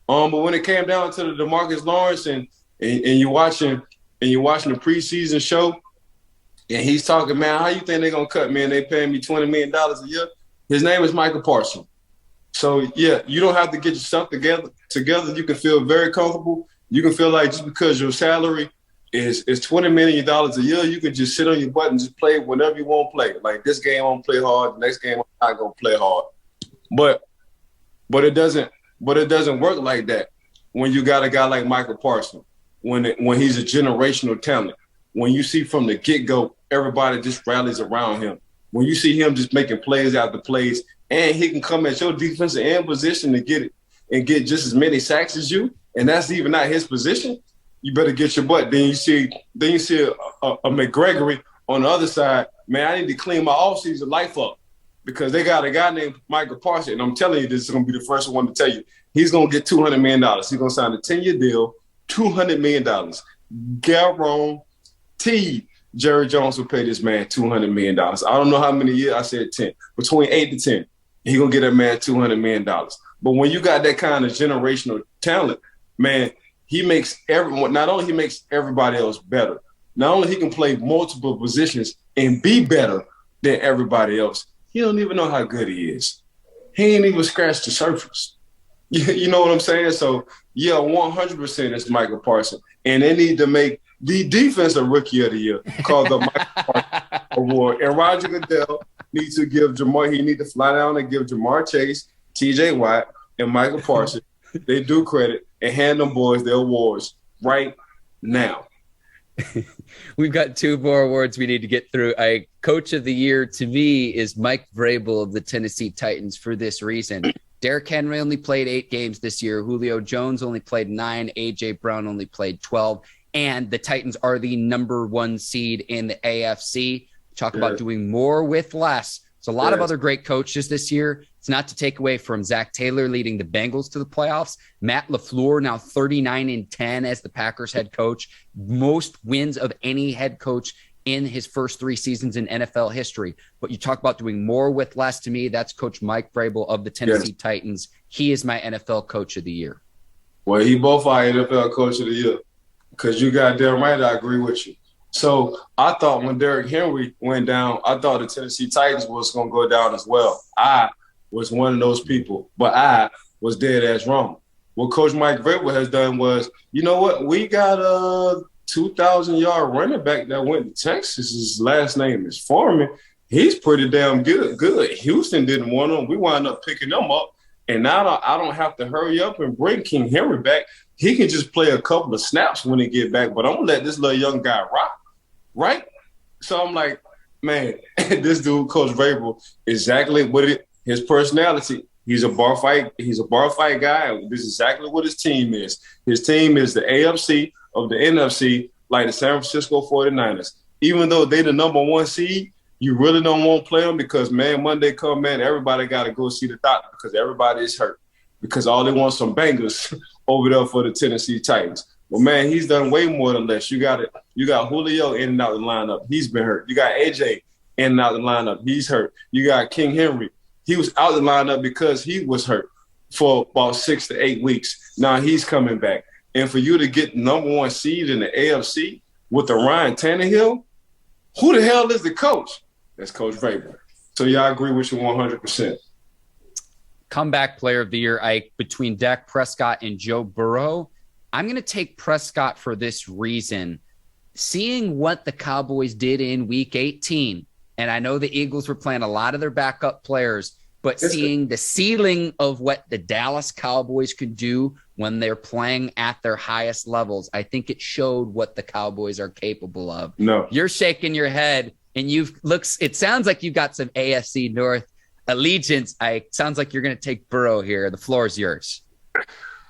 But when it came down to the DeMarcus Lawrence and you're watching the preseason show, and he's talking, man, how you think they're going to cut me and they paying me $20 million a year? His name is Micah Parsons. So, yeah, you don't have to get yourself together. You can feel very comfortable. You can feel like just because your salary is $20 million a year, you can just sit on your butt and just play whenever you want to play. Like, this game I'm going to play hard, the next game I'm not going to play hard. But it doesn't work like that when you got a guy like Micah Parsons, when he's a generational talent. When you see from the get-go, everybody just rallies around him. When you see him just making plays after plays, and he can come at your defensive end position to get it and get just as many sacks as you, and that's even not his position, you better get your butt. Then you see a McGregory on the other side. Man, I need to clean my offseason life up because they got a guy named Micah Parsons, and I'm telling you, this is going to be the first one to tell you. He's going to get $200 million. He's going to sign a 10-year deal, $200 million. Guaranteed Jerry Jones will pay this man $200 million. I don't know how many years. I said 10. Between 8 to 10. He's going to get that man $200 million. But when you got that kind of generational talent, man, not only he makes everybody else better, not only he can play multiple positions and be better than everybody else, he don't even know how good he is. He ain't even scratched the surface. You know what I'm saying? So, yeah, 100% it's Micah Parsons. And they need to make the Defensive Rookie of the Year called the Micah Parsons Award. And Roger Goodell needs to fly down and give Jamar Chase, TJ Watt, and Micah Parsons they do credit and hand them boys their awards right now. We've got 2 more awards we need to get through. Coach of the Year to me is Mike Vrabel of the Tennessee Titans for this reason. Derrick Henry only played 8 games this year. Julio Jones only played 9. A.J. Brown only played 12. And the Titans are the number 1 seed in the AFC. Talk about doing more with less. So a lot of other great coaches this year. It's not to take away from Zach Taylor leading the Bengals to the playoffs. Matt LaFleur now 39-10 as the Packers head coach. Most wins of any head coach in his first 3 seasons in NFL history. But you talk about doing more with less. To me, that's Coach Mike Vrabel of the Tennessee Titans. He is my NFL coach of the year. Well, he both our NFL coach of the year because you got damn right I agree with you. So I thought when Derrick Henry went down, I thought the Tennessee Titans was going to go down as well. I was one of those people, but I was dead ass wrong. What Coach Mike Vrabel has done was, you know what? We got a 2,000-yard running back that went to Texas. His last name is Foreman. He's pretty damn good. Houston didn't want him. We wound up picking them up. And now I don't have to hurry up and bring King Henry back. He can just play a couple of snaps when he get back, but I'm going to let this little young guy rock, right? So I'm like, man, this dude, Coach Vrabel, exactly what his personality. He's a bar fight guy. This is exactly what his team is. His team is the AFC of the NFC, like the San Francisco 49ers. Even though they the number 1 seed, you really don't want to play them because, man, Monday come, man, everybody got to go see the doctor because everybody is hurt because all they want some bangers over there for the Tennessee Titans. Well, man, he's done way more than less. You got Julio in and out the lineup. He's been hurt. You got AJ in and out the lineup. He's hurt. You got King Henry. He was out the lineup because he was hurt for about 6 to 8 weeks. Now he's coming back. And for you to get number 1 seed in the AFC with the Ryan Tannehill, who the hell is the coach? That's Coach Vrabel. So, yeah, I agree with you 100%. Comeback player of the year, Ike, between Dak Prescott and Joe Burrow. I'm going to take Prescott for this reason. Seeing what the Cowboys did in Week 18, and I know the Eagles were playing a lot of their backup players, but seeing the ceiling of what the Dallas Cowboys could do when they're playing at their highest levels, I think it showed what the Cowboys are capable of. No. You're shaking your head, and it sounds like you've got some AFC North allegiance. It sounds like you're going to take Burrow here. The floor is yours.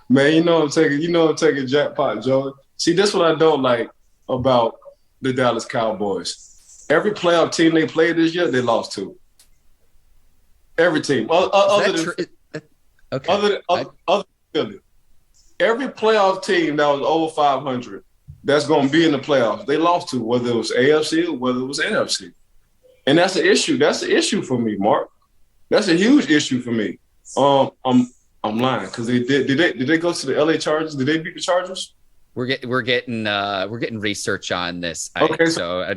Man, I'm taking jackpot, Joe. See, this what I don't like about the Dallas Cowboys. Every playoff team they played this year, they lost to. Every team. Other than Philly. Every playoff team that was over 500 that's going to be in the playoffs, they lost to, whether it was AFC or whether it was NFC. And that's an issue. That's an issue for me, Mark. That's a huge issue for me. I'm lying because did they go to the LA Chargers? Did they beat the Chargers? We're getting research on this. Okay, so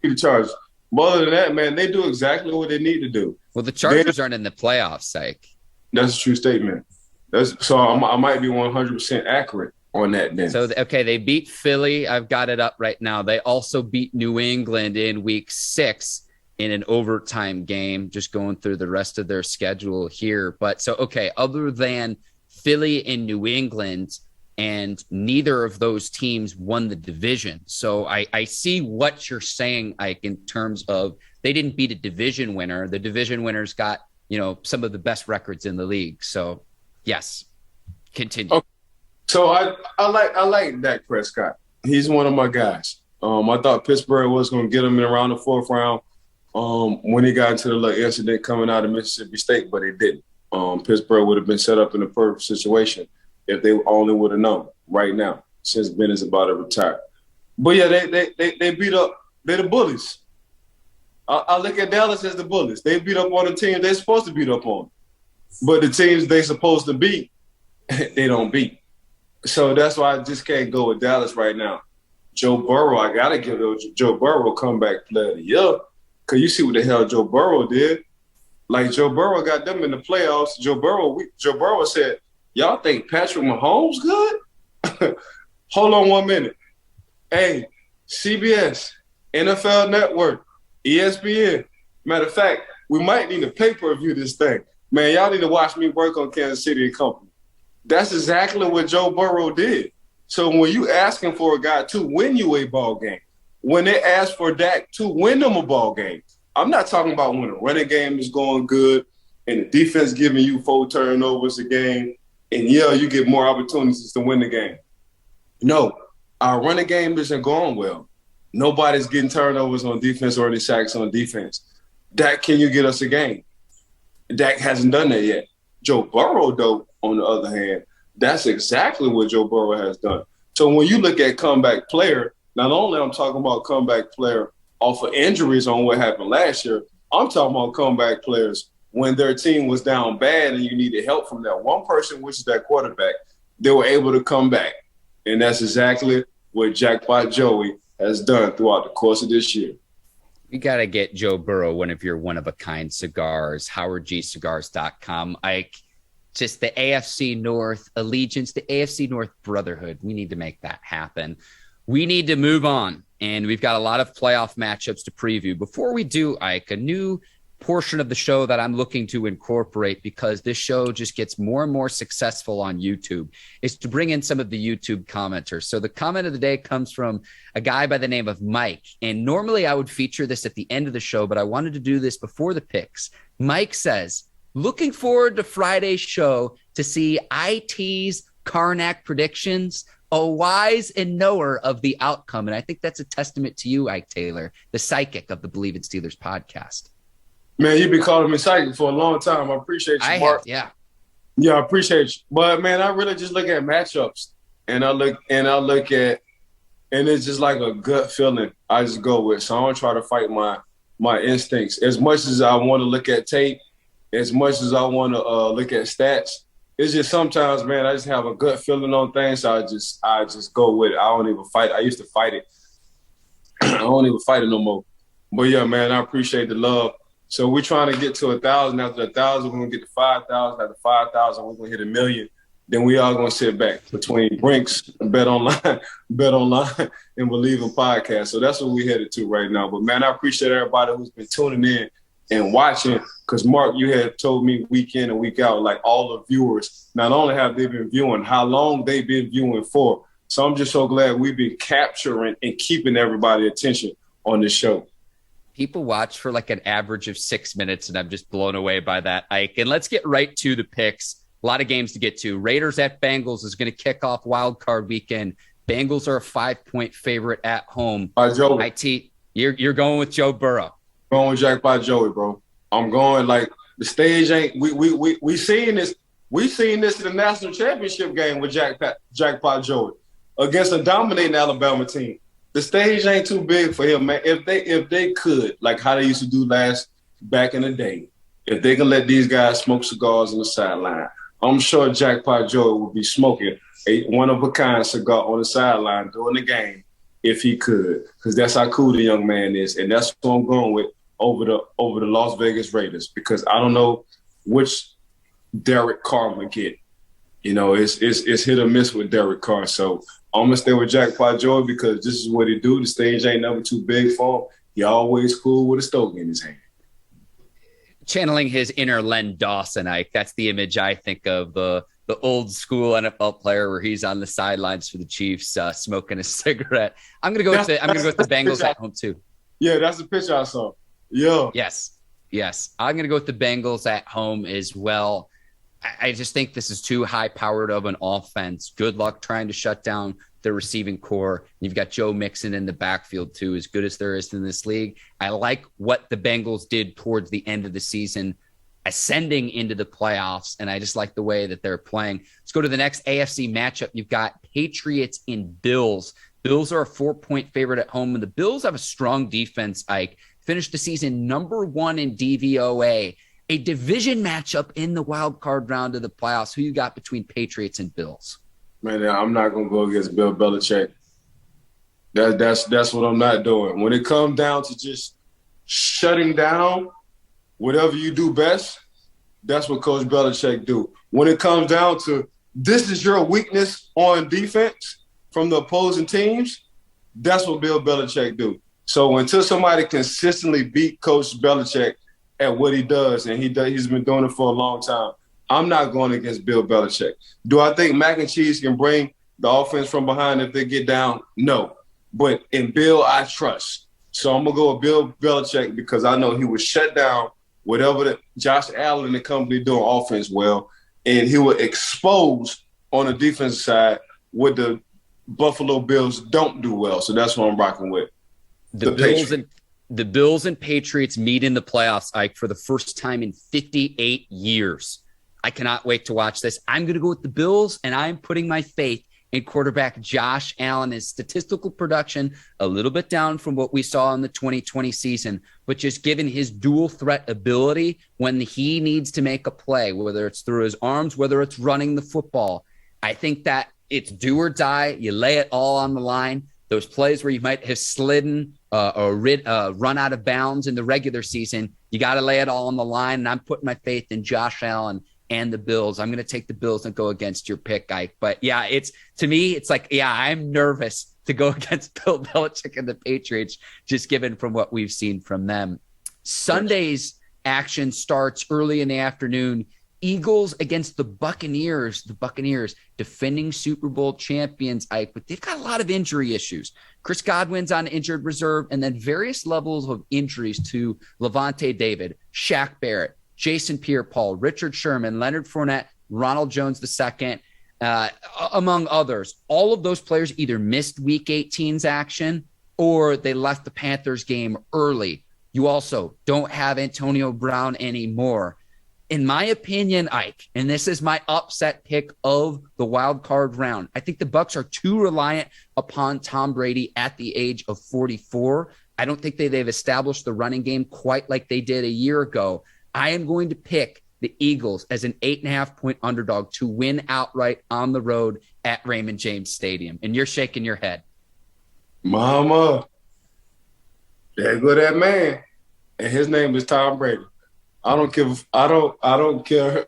the Chargers. But other than that, man, they do exactly what they need to do. Well, the Chargers aren't in the playoffs, Ike. That's a true statement. I might be 100% accurate on that then. So, okay, they beat Philly. I've got it up right now. They also beat New England in Week 6 in an overtime game, just going through the rest of their schedule here. But so, okay, other than Philly and New England, and neither of those teams won the division. So I see what you're saying, Ike, in terms of they didn't beat a division winner. The division winners got, some of the best records in the league. So, yes, continue. Okay. So I like Dak Prescott. He's one of my guys. I thought Pittsburgh was going to get him in around the 4th round when he got into the little incident coming out of Mississippi State, but it didn't. Pittsburgh would have been set up in a perfect situation if they only would have known right now, since Ben is about to retire. But yeah, they beat up. They're the bullies. I look at Dallas as the bullies. They beat up on the team they're supposed to beat up on. But the teams they're supposed to beat, they don't beat. So that's why I just can't go with Dallas right now. Joe Burrow, I got to give Joe Burrow comeback player of the year because you see what the hell Joe Burrow did. Like, Joe Burrow got them in the playoffs. Joe Burrow said, y'all think Patrick Mahomes good? Hold on 1 minute. Hey, CBS, NFL Network, ESPN. Matter of fact, we might need to pay-per-view this thing. Man, y'all need to watch me work on Kansas City and Company. That's exactly what Joe Burrow did. So when you asking for a guy to win you a ball game, when they ask for Dak to win them a ball game, I'm not talking about when the running game is going good and the defense giving you 4 turnovers a game, and you get more opportunities to win the game. No, our running game isn't going well. Nobody's getting turnovers on defense or any sacks on defense. Dak, can you get us a game? Dak hasn't done that yet. Joe Burrow, though, on the other hand, that's exactly what Joe Burrow has done. So when you look at comeback player, not only I'm talking about comeback player off of injuries on what happened last year, I'm talking about comeback players when their team was down bad and you needed help from that one person, which is that quarterback, they were able to come back. And that's exactly what Jackpot Joey has done throughout the course of this year. You got to get Joe Burrow one of your one-of-a-kind cigars, howardgcigars.com. Ike, just the AFC North allegiance, the AFC North brotherhood. We need to make that happen. We need to move on, and we've got a lot of playoff matchups to preview. Before we do, Ike, a new portion of the show that I'm looking to incorporate, because this show just gets more and more successful on YouTube, is to bring in some of the YouTube commenters. So the comment of the day comes from a guy by the name of Mike. And normally I would feature this at the end of the show, but I wanted to do this before the picks. Mike says, looking forward to Friday's show to see IT's Karnak predictions, a wise and knower of the outcome. And I think that's a testament to you, Ike Taylor, the psychic of the Bleav in Steelers podcast. Man, you've been calling me psychic for a long time. I appreciate you, Mark. Yeah, I appreciate you. But man, I really just look at matchups, and I look at, and it's just like a gut feeling I just go with. So I don't try to fight my instincts. As much as I want to look at tape, as much as I want to look at stats, it's just sometimes, man, I just have a gut feeling on things. So I just go with it. I don't even fight. I used to fight it. I don't even fight it no more. But yeah, man, I appreciate the love. So we're trying to get to 1,000. After 1,000, we're going to get to 5,000. After 5,000, we're going to hit 1 million. Then we are going to sit back between Brinks, Bet Online, and Bleav in Podcast. So that's what we're headed to right now. But, man, I appreciate everybody who's been tuning in and watching, because, Mark, you had told me week in and week out, like all the viewers, not only have they been viewing, how long they've been viewing for. So I'm just so glad we've been capturing and keeping everybody's attention on this show. People watch for like an average of 6 minutes, and I'm just blown away by that, Ike. And let's get right to the picks. A lot of games to get to. Raiders at Bengals is going to kick off wild card weekend. Bengals are a 5-point favorite at home. Joey. IT, you're going with Joe Burrow. Going with Jackpot Joey, bro. I'm going like the stage ain't. We seen this. We seen this in the national championship game with Jackpot Joey against a dominating Alabama team. The stage ain't too big for him, man. If they could, like how they used to do back in the day, if they can let these guys smoke cigars on the sideline, I'm sure Jackpot Joey would be smoking a one-of-a-kind cigar on the sideline during the game if he could, because that's how cool the young man is, and that's what I'm going with over the Las Vegas Raiders, because I don't know which Derek Carr will get. You know, it's hit or miss with Derek Carr, so I'm going to stay with Jackpot Joey because this is what he do. The stage ain't never too big for him. He always cool with a stogie in his hand. Channeling his inner Len Dawson, Ike. That's the image I think of, the old school NFL player where he's on the sidelines for the Chiefs smoking a cigarette. I'm going to go with the Bengals at home too. Yeah, that's the picture I saw. Yeah. Yes. I'm going to go with the Bengals at home as well. I just think this is too high-powered of an offense. Good luck trying to shut down the receiving core. You've got Joe Mixon in the backfield, too, as good as there is in this league. I like what the Bengals did towards the end of the season, ascending into the playoffs, and I just like the way that they're playing. Let's go to the next AFC matchup. You've got Patriots and Bills. Bills are a 4-point favorite at home, and the Bills have a strong defense, Ike. Finished the season number 1 in DVOA. A division matchup in the wild card round of the playoffs. Who you got between Patriots and Bills? Man, I'm not gonna go against Bill Belichick. That's what I'm not doing. When it comes down to just shutting down whatever you do best, that's what Coach Belichick do. When it comes down to this is your weakness on defense from the opposing teams, that's what Bill Belichick do. So until somebody consistently beat Coach Belichick at what he does, and he's been doing it for a long time, I'm not going against Bill Belichick. Do I think Mac and Cheese can bring the offense from behind if they get down? No. But in Bill, I trust. So I'm going to go with Bill Belichick because I know he would shut down whatever Josh Allen and the company doing offense well, and he would expose on the defensive side what the Buffalo Bills don't do well. So that's what I'm rocking with. The Bills The Bills and Patriots meet in the playoffs, Ike, for the first time in 58 years. I cannot wait to watch this. I'm going to go with the Bills, and I'm putting my faith in quarterback Josh Allen. His statistical production a little bit down from what we saw in the 2020 season, but just given his dual threat ability when he needs to make a play, whether it's through his arms, whether it's running the football, I think that it's do or die. You lay it all on the line. Those plays where you might have slidden or run out of bounds in the regular season, you got to lay it all on the line. And I'm putting my faith in Josh Allen and the Bills. I'm going to take the Bills and go against your pick, Ike. But yeah, to me, it's like, yeah, I'm nervous to go against Bill Belichick and the Patriots, just given from what we've seen from them. Sunday's action starts early in the afternoon. Eagles against the Buccaneers. The Buccaneers, defending Super Bowl champions, Ike, but they've got a lot of injury issues. Chris Godwin's on injured reserve, and then various levels of injuries to Levante David, Shaq Barrett, Jason Pierre-Paul, Richard Sherman, Leonard Fournette, Ronald Jones II, among others. All of those players either missed Week 18's action or they left the Panthers game early. You also don't have Antonio Brown anymore. In my opinion, Ike, and this is my upset pick of the wild card round, I think the Bucs are too reliant upon Tom Brady at the age of 44. I don't think they've established the running game quite like they did a year ago. I am going to pick the Eagles as an 8.5-point underdog to win outright on the road at Raymond James Stadium. And you're shaking your head. Mama, there go that man, and his name is Tom Brady. I don't care.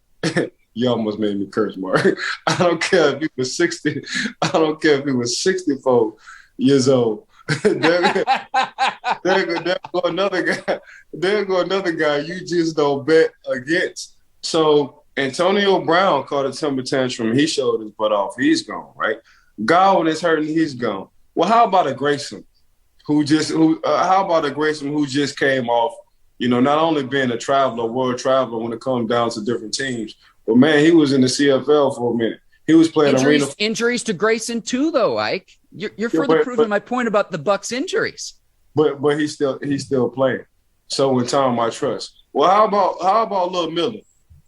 You almost made me curse, Mark. I don't care if he was 60. I don't care if he was 64 years old. there go another guy. There go another guy you just don't bet against. So Antonio Brown caught a temper tantrum. He showed his butt off. He's gone, right? Godwin is hurting. He's gone. Well, how about a Grayson who just came off, not only being a world traveler when it comes down to different teams, but man, he was in the CFL for a minute. He was playing injuries to Grayson too, though, Ike. You're further proving my point about the Bucs injuries. But he's still playing. So in time, I trust. Well, how about Lil Miller?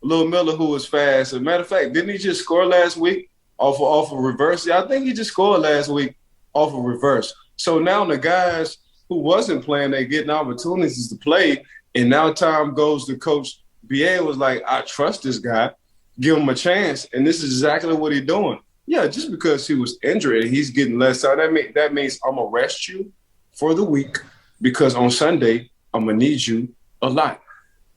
Lil Miller, who was fast. As a matter of fact, didn't he just score last week off of reverse? Yeah, I think he just scored last week off of reverse. So now the guys who wasn't playing, they getting opportunities to play. And now time goes to Coach BA was like, I trust this guy, give him a chance. And this is exactly what he's doing. Yeah, just because he was injured and he's getting less time, that means I'm going to rest you for the week because on Sunday, I'm going to need you a lot.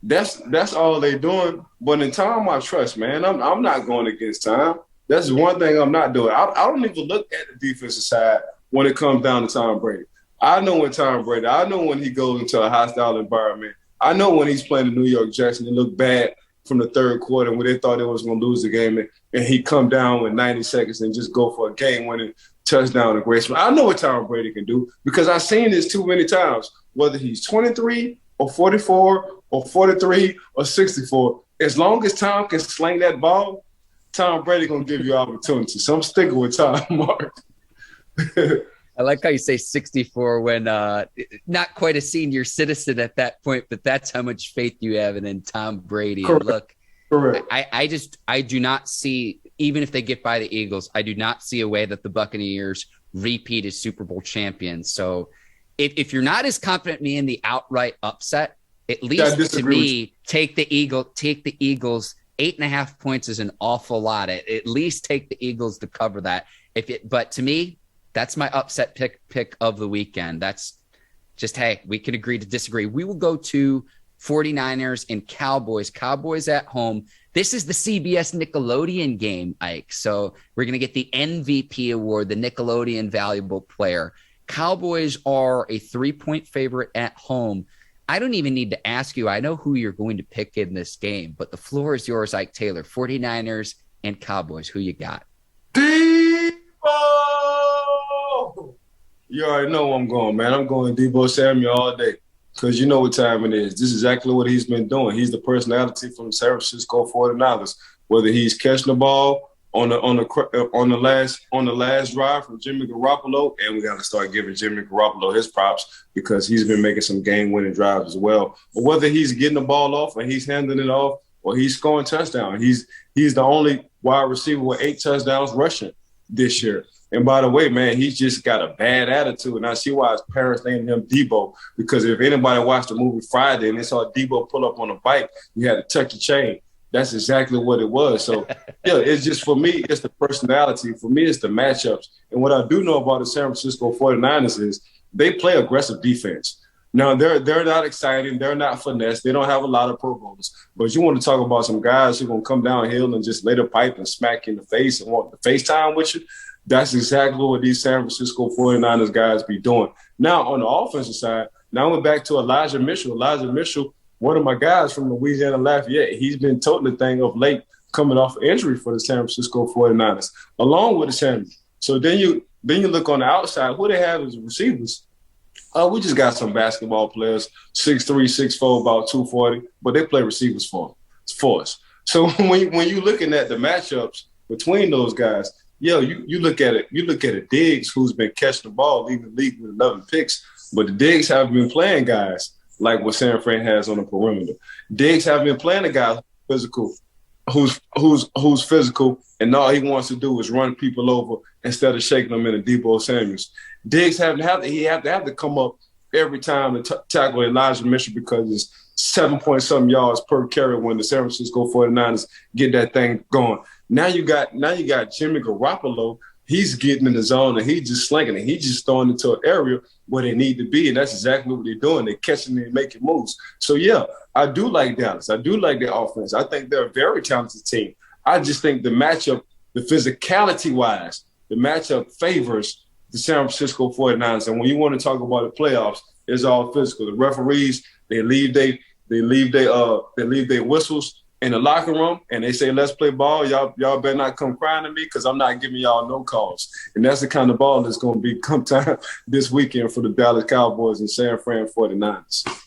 That's all they're doing. But in time, I trust, man. I'm not going against time. That's one thing I'm not doing. I don't even look at the defensive side when it comes down to Tom Brady. I know when he goes into a hostile environment. I know when he's playing the New York Jets and they look bad from the third quarter when they thought they was going to lose the game and he come down with 90 seconds and just go for a game-winning touchdown to Grayson. I know what Tom Brady can do because I've seen this too many times, whether he's 23 or 44 or 43 or 64. As long as Tom can sling that ball, Tom Brady going to give you opportunity. So I'm sticking with Tom, Mark. I like how you say 64 when not quite a senior citizen at that point, but that's how much faith you have in Tom Brady. Correct. Look, correct. I do not see, even if they get by the Eagles, I do not see a way that the Buccaneers repeat as Super Bowl champions. So if you're not as confident in me in the outright upset, at least to me, take the Eagles. 8.5 points is an awful lot. At least take the Eagles to cover that. But to me, that's my upset pick of the weekend. That's just, hey, we can agree to disagree. We will go to 49ers and Cowboys. Cowboys at home. This is the CBS Nickelodeon game, Ike. So we're going to get the MVP award, the Nickelodeon Valuable Player. Cowboys are a 3-point favorite at home. I don't even need to ask you. I know who you're going to pick in this game, but the floor is yours, Ike Taylor. 49ers and Cowboys. Who you got? You already know where I'm going, man. I'm going Deebo Samuel all day because you know what time it is. This is exactly what he's been doing. He's the personality from the San Francisco 49ers, whether he's catching the ball on the last drive from Jimmy Garoppolo, and we got to start giving Jimmy Garoppolo his props because he's been making some game-winning drives as well. But whether he's getting the ball off and he's handing it off or he's scoring touchdowns, he's the only wide receiver with 8 touchdowns rushing this year. And by the way, man, he's just got a bad attitude. And I see why his parents named him Debo, because if anybody watched the movie Friday and they saw Debo pull up on a bike, you had to tuck your chain. That's exactly what it was. So, yeah, it's just, for me, it's the personality. For me, it's the matchups. And what I do know about the San Francisco 49ers is they play aggressive defense. Now, they're not exciting. They're not finesse. They don't have a lot of Pro Bowlers. But you want to talk about some guys who are going to come downhill and just lay the pipe and smack you in the face and want to FaceTime with you. That's exactly what these San Francisco 49ers guys be doing. Now, on the offensive side, now we're back to Elijah Mitchell. Elijah Mitchell, one of my guys from Louisiana Lafayette, he's been toting the thing of late, coming off injury for the San Francisco 49ers, along with the Samuels. So then you look on the outside, who they have as receivers. We just got some basketball players, 6'3", 6'4", about 240, but they play receivers for us. So when you're looking at the matchups between those guys, you look at it. You look at it. Diggs, who's been catching the ball, leading the league with 11 picks, but the Diggs haven't been playing guys like what San Fran has on the perimeter. Diggs haven't been playing a guy physical, who's physical, and all he wants to do is run people over instead of shaking them into Debo Samuels. Diggs have to come up every time and tackle Elijah Mitchell because it's 7-point-something yards per carry when the San Francisco 49ers get that thing going. Now you got Jimmy Garoppolo. He's getting in the zone and he's just slinging it. He's just throwing into an area where they need to be, and that's exactly what they're doing. They're catching it and making moves. So, yeah, I do like Dallas. I do like their offense. I think they're a very talented team. I just think the matchup, the physicality-wise, the matchup favors the San Francisco 49ers. And when you want to talk about the playoffs, it's all physical. The referees, they leave their whistles in the locker room, and they say, let's play ball. Y'all better not come crying to me because I'm not giving y'all no calls. And that's the kind of ball that's going to be come time this weekend for the Dallas Cowboys and San Fran 49ers.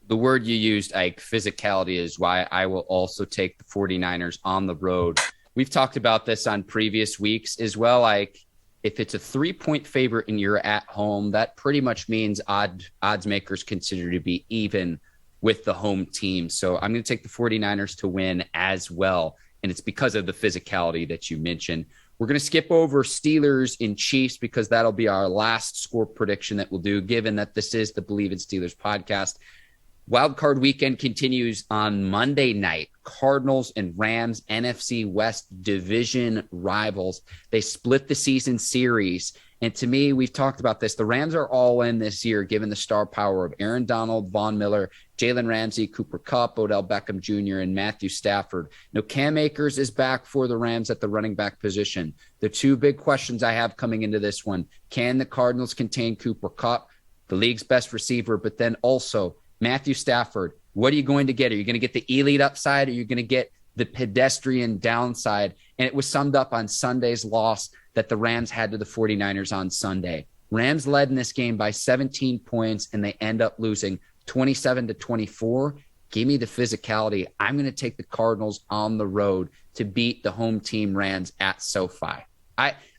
The word you used, Ike, physicality, is why I will also take the 49ers on the road. We've talked about this on previous weeks as well, Ike. If it's a 3-point favorite and you're at home, that pretty much means odds makers consider to be even with the home team. So I'm going to take the 49ers to win as well. And it's because of the physicality that you mentioned. We're going to skip over Steelers and Chiefs because that'll be our last score prediction that we'll do, given that this is the Bleav in Steelers podcast. Wildcard weekend continues on Monday night. Cardinals and Rams, NFC West division rivals. They split the season series. And to me, we've talked about this. The Rams are all in this year, given the star power of Aaron Donald, Von Miller, Jalen Ramsey, Cooper Kupp, Odell Beckham Jr., and Matthew Stafford. Now, Cam Akers is back for the Rams at the running back position. The two big questions I have coming into this one: can the Cardinals contain Cooper Kupp, the league's best receiver, but then also Matthew Stafford? What are you going to get? Are you going to get the elite upside? Or are you going to get the pedestrian downside? And it was summed up on Sunday's loss that the Rams had to the 49ers on Sunday. Rams led in this game by 17 points, and they end up losing 27-24. Give me the physicality. I'm going to take the Cardinals on the road to beat the home team Rams at SoFi.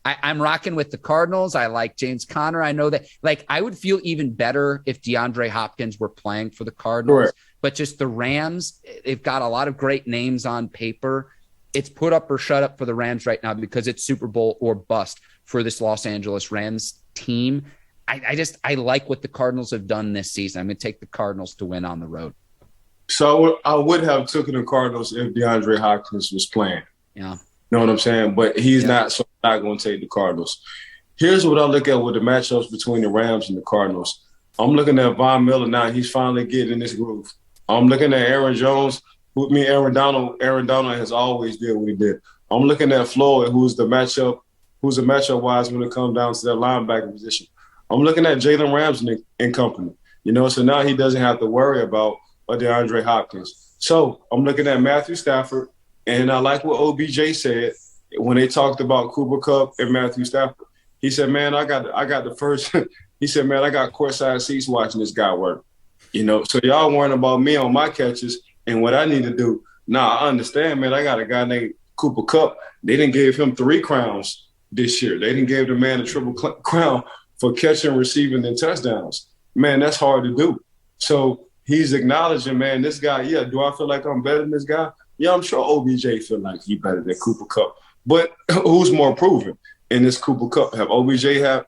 I'm rocking with the Cardinals. I like James Conner. I know that, I would feel even better if DeAndre Hopkins were playing for the Cardinals. Sure. But just the Rams, they've got a lot of great names on paper. It's put up or shut up for the Rams right now because it's Super Bowl or bust for this Los Angeles Rams team. I like what the Cardinals have done this season. I'm going to take the Cardinals to win on the road. So I would have taken the Cardinals if DeAndre Hopkins was playing. Yeah. You know what I'm saying? But he's not, so I'm not going to take the Cardinals. Here's what I look at with the matchups between the Rams and the Cardinals. I'm looking at Von Miller now. He's finally getting in this groove. I'm looking at Aaron Jones. Aaron Donald has always did what he did. I'm looking at Floyd, who's a matchup wise when it comes down to that linebacker position. I'm looking at Jalen Ramsey and company. So now he doesn't have to worry about DeAndre Hopkins. So I'm looking at Matthew Stafford, and I like what OBJ said when they talked about Cooper Kupp and Matthew Stafford. He said, man, I got the first – he said, man, I got courtside seats watching this guy work. So y'all worrying about me on my catches and what I need to do. Nah, I understand, man. I got a guy named Cooper Kupp, they didn't give him 3 crowns this year. They didn't give the man a triple crown for catching, receiving, and touchdowns. Man, that's hard to do. So he's acknowledging, man, this guy, do I feel like I'm better than this guy? Yeah, I'm sure OBJ feel like he's better than Cooper Kupp. But who's more proven in this Cooper Kupp? Have OBJ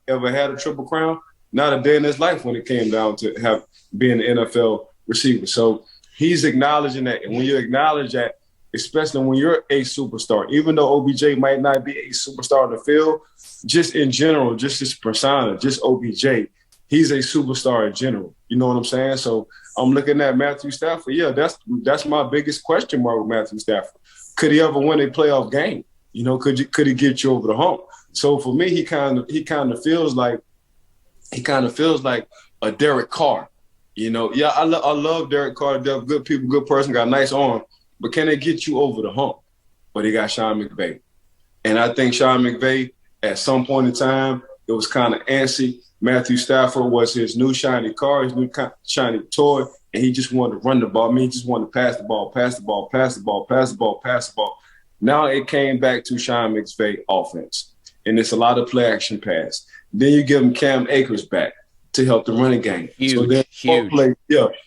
ever had a triple crown? Not a day in his life when it came down to being an NFL receiver. So he's acknowledging that. And when you acknowledge that, especially when you're a superstar, even though OBJ might not be a superstar on the field, just in general, just his persona, just OBJ, he's a superstar in general. You know what I'm saying? So I'm looking at Matthew Stafford. Yeah, that's my biggest question mark with Matthew Stafford. Could he ever win a playoff game? You know, could he get you over the hump? So for me, he kind of feels like a Derek Carr. You know, yeah, I love Derek Carr. They're good people, good person, got a nice arm. But can they get you over the hump? But he got Sean McVay. And I think Sean McVay, at some point in time, it was kind of antsy. Matthew Stafford was his new shiny car, his new shiny toy, and he just wanted to run the ball. I mean, he just wanted to pass the ball, pass the ball, pass the ball, pass the ball, pass the ball. Now it came back to Sean McVay offense, and it's a lot of play action pass. Then you give him Cam Akers back to help the running game.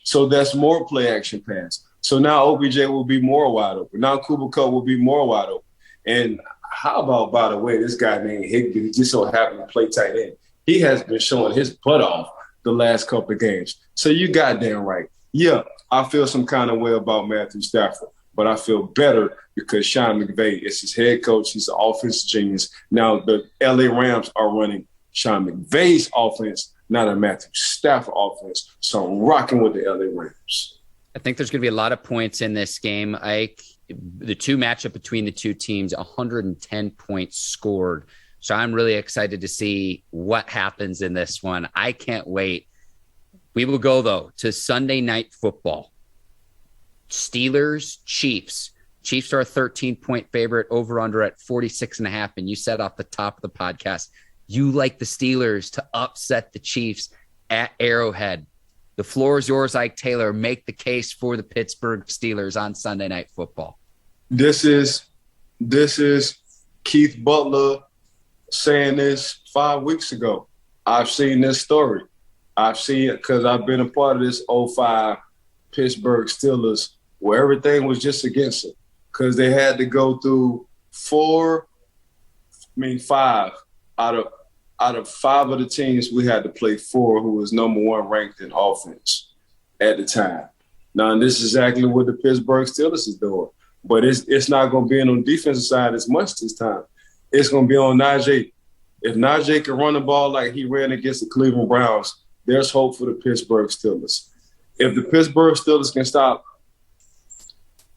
So that's more play action pass. So now OBJ will be more wide open. Now Cooper Kupp will be more wide open. And how about, by the way, this guy named Higbee, who just so happened to play tight end. He has been showing his butt off the last couple of games. So you goddamn right. Yeah, I feel some kind of way about Matthew Stafford, but I feel better because Sean McVay is his head coach. He's an offensive genius. Now the LA Rams are running Sean McVay's offense, not a Matthew Stafford offense. So I'm rocking with the LA Rams. I think there's going to be a lot of points in this game. The matchup between the two teams, 110 points scored. So I'm really excited to see what happens in this one. I can't wait. We will go, though, to Sunday Night Football. Steelers, Chiefs. Chiefs are a 13-point favorite, over-under at 46.5. And you said off the top of the podcast, you like the Steelers to upset the Chiefs at Arrowhead. The floor is yours, Ike Taylor. Make the case for the Pittsburgh Steelers on Sunday Night Football. This is Keith Butler saying this 5 weeks ago. I've seen this story. I've seen it because I've been a part of this 05 Pittsburgh Steelers where everything was just against them because they had to go through 5 out of 5 of the teams, we had to play 4 who was number 1 ranked in offense at the time. Now, and this is exactly what the Pittsburgh Steelers is doing. But it's not going to be on the defensive side as much this time. It's going to be on Najee. If Najee can run the ball like he ran against the Cleveland Browns, there's hope for the Pittsburgh Steelers. If the Pittsburgh Steelers can stop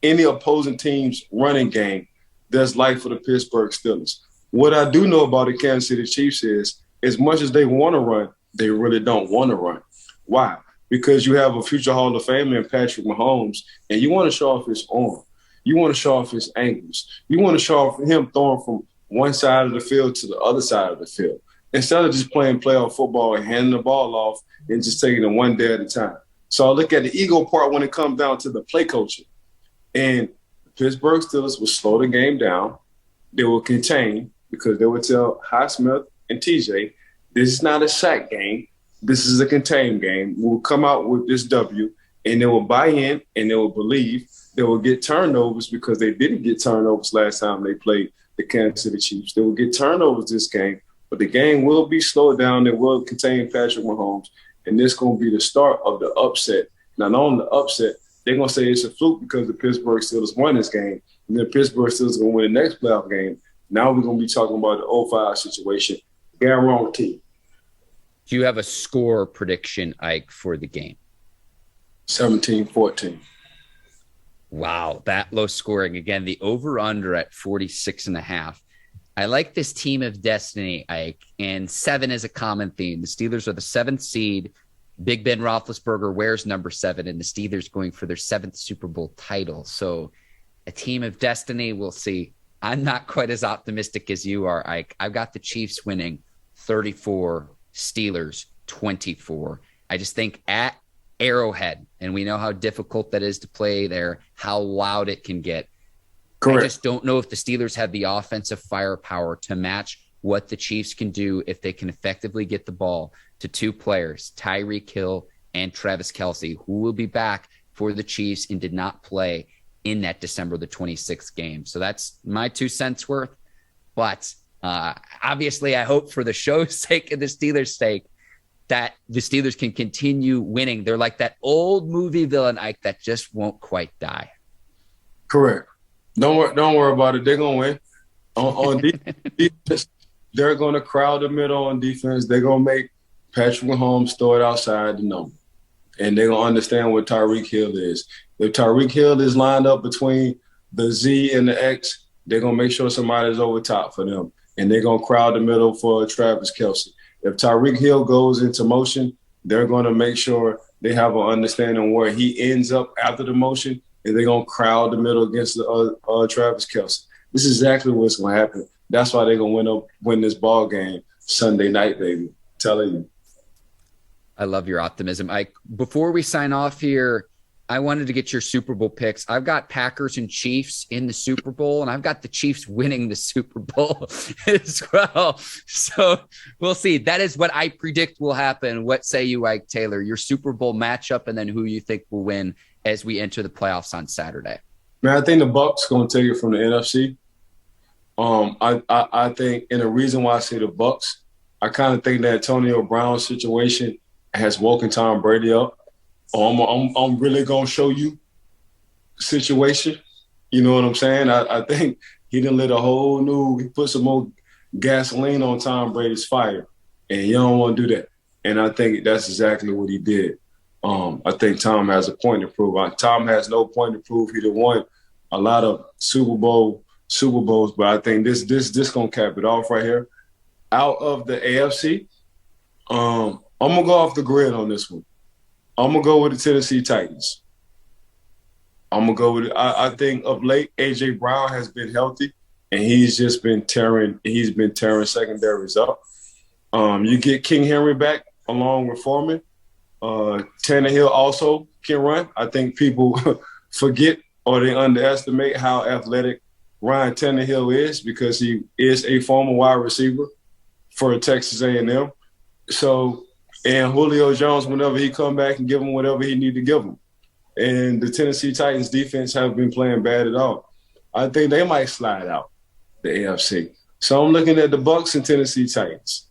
any opposing team's running game, there's life for the Pittsburgh Steelers. What I do know about the Kansas City Chiefs is as much as they want to run, they really don't want to run. Why? Because you have a future Hall of Famer in Patrick Mahomes, and you want to show off his arm. You want to show off his angles. You want to show off him throwing from one side of the field to the other side of the field. Instead of just playing playoff football and handing the ball off and just taking it one day at a time. So I look at the ego part when it comes down to the play coaching. And the Pittsburgh Steelers will slow the game down. They will contain because they will tell Highsmith and TJ, this is not a sack game. This is a contained game. We'll come out with this W, and they will buy in and they will Bleav. They will get turnovers because they didn't get turnovers last time they played the Kansas City Chiefs. They will get turnovers this game, but the game will be slowed down. It will contain Patrick Mahomes, and this is going to be the start of the upset. Not only the upset, they're going to say it's a fluke because the Pittsburgh Steelers won this game, and then the Pittsburgh Steelers are going to win the next playoff game. Now we're going to be talking about the 05 situation. Guarantee. Do you have a score prediction, Ike, for the game? 17-14. Wow, that low scoring. Again, the over-under at 46.5. I like this team of destiny, Ike, and 7 is a common theme. The Steelers are the 7th seed. Big Ben Roethlisberger wears number 7, and the Steelers going for their 7th Super Bowl title. So a team of destiny, we'll see. I'm not quite as optimistic as you are, Ike. I've got the Chiefs winning 34, Steelers 24. I just think at Arrowhead, and we know how difficult that is to play there, how loud it can get. I just don't know if the Steelers have the offensive firepower to match what the Chiefs can do if they can effectively get the ball to two players, Tyreek Hill and Travis Kelce, who will be back for the Chiefs and did not play in that December the 26th game. So that's my 2 cents worth. But obviously, I hope for the show's sake and the Steelers' sake that the Steelers can continue winning. They're like that old movie villain, Ike, that just won't quite die. Correct. Don't worry about it. They're going to win. On defense, they're going to crowd the middle on defense. They're going to make Patrick Mahomes throw it outside the number. And they're going to understand what Tyreek Hill is. If Tyreek Hill is lined up between the Z and the X, they're going to make sure somebody's over top for them. And they're going to crowd the middle for Travis Kelce. If Tyreek Hill goes into motion, they're going to make sure they have an understanding where he ends up after the motion, and they're going to crowd the middle against Travis Kelce. This is exactly what's going to happen. That's why they're going to win this ball game Sunday night, baby. I'm telling you. I love your optimism. Before we sign off here, I wanted to get your Super Bowl picks. I've got Packers and Chiefs in the Super Bowl, and I've got the Chiefs winning the Super Bowl as well. So we'll see. That is what I predict will happen. What say you, Ike Taylor? Your Super Bowl matchup, and then who you think will win as we enter the playoffs on Saturday? Man, I think the Bucs going to take it from the NFC. I think, and the reason why I say the Bucs, I kind of think that Antonio Brown situation has woken Tom Brady up. I'm really going to show you situation. You know what I'm saying? I think he done lit he put some more gasoline on Tom Brady's fire, and you don't want to do that. And I think that's exactly what he did. I think Tom has a point to prove. Tom has no point to prove. He done won a lot of Super Bowls, but I think this going to cap it off right here. Out of the AFC, I'm going to go off the grid on this one. I'm going to go with the Tennessee Titans. I'm going to go with it. I think of late, A.J. Brown has been healthy, and he's just been tearing secondaries up. You get King Henry back along with Foreman. Tannehill also can run. I think people forget or they underestimate how athletic Ryan Tannehill is because he is a former wide receiver for Texas A&M. And Julio Jones, whenever he come back and give him whatever he need to give him. And the Tennessee Titans defense haven't been playing bad at all. I think they might slide out the AFC. So I'm looking at the Bucs and Tennessee Titans.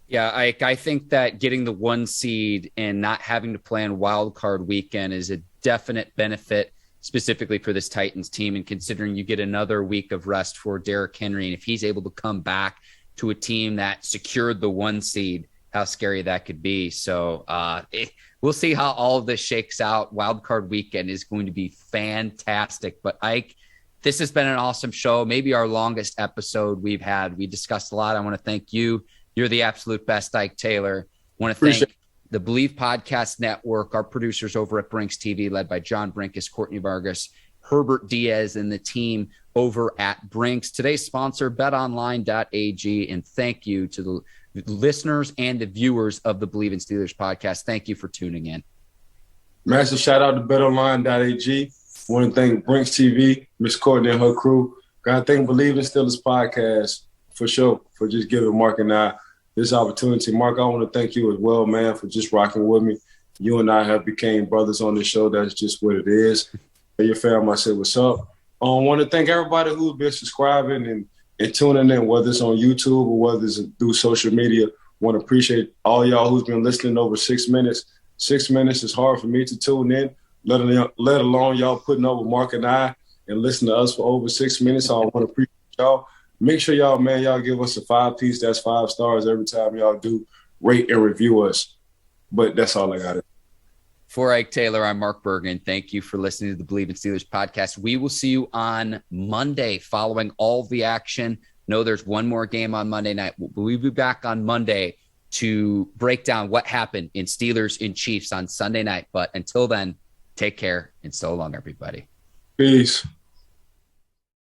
Yeah, I think that getting the 1 seed and not having to play on wild card weekend is a definite benefit specifically for this Titans team. And considering you get another week of rest for Derrick Henry, and if he's able to come back to a team that secured the 1 seed, how scary that could be. So we'll see how all of this shakes out. Wildcard weekend is going to be fantastic. But Ike, this has been an awesome show. Maybe our longest episode we've had. We discussed a lot. I want to thank you. You're the absolute best, Ike Taylor. I want to thank the Bleav Podcast Network, our producers over at Brinks TV, led by John Brinkus, Courtney Vargas, Herbert Diaz, and the team over at Brinks. Today's sponsor, betonline.ag, and thank you to the listeners and the viewers of the Bleav in Steelers podcast. Thank you for tuning in. Massive shout out to betonline.ag. Want to thank Brinks TV, Miss Courtney and her crew. Got to thank Bleav in Steelers podcast for sure for just giving Mark and I this opportunity. Mark, I want to thank you as well, man, for just rocking with me. You and I have became brothers on this show. That's just what it is. Your fam, I said, what's up? I want to thank everybody who's been subscribing and tuning in, whether it's on YouTube or whether it's through social media. Want to appreciate all y'all who's been listening over 6 minutes. 6 minutes is hard for me to tune in, let alone y'all putting up with Mark and I and listen to us for over 6 minutes. So I want to appreciate y'all. Make sure y'all give us a 5-piece. That's 5 stars every time y'all do rate and review us. But that's all I got. For Ike Taylor, I'm Mark Bergin. Thank you for listening to the Bleav in Steelers podcast. We will see you on Monday following all the action. No, there's one more game on Monday night. We'll be back on Monday to break down what happened in Steelers and Chiefs on Sunday night. But until then, take care and so long, everybody. Peace.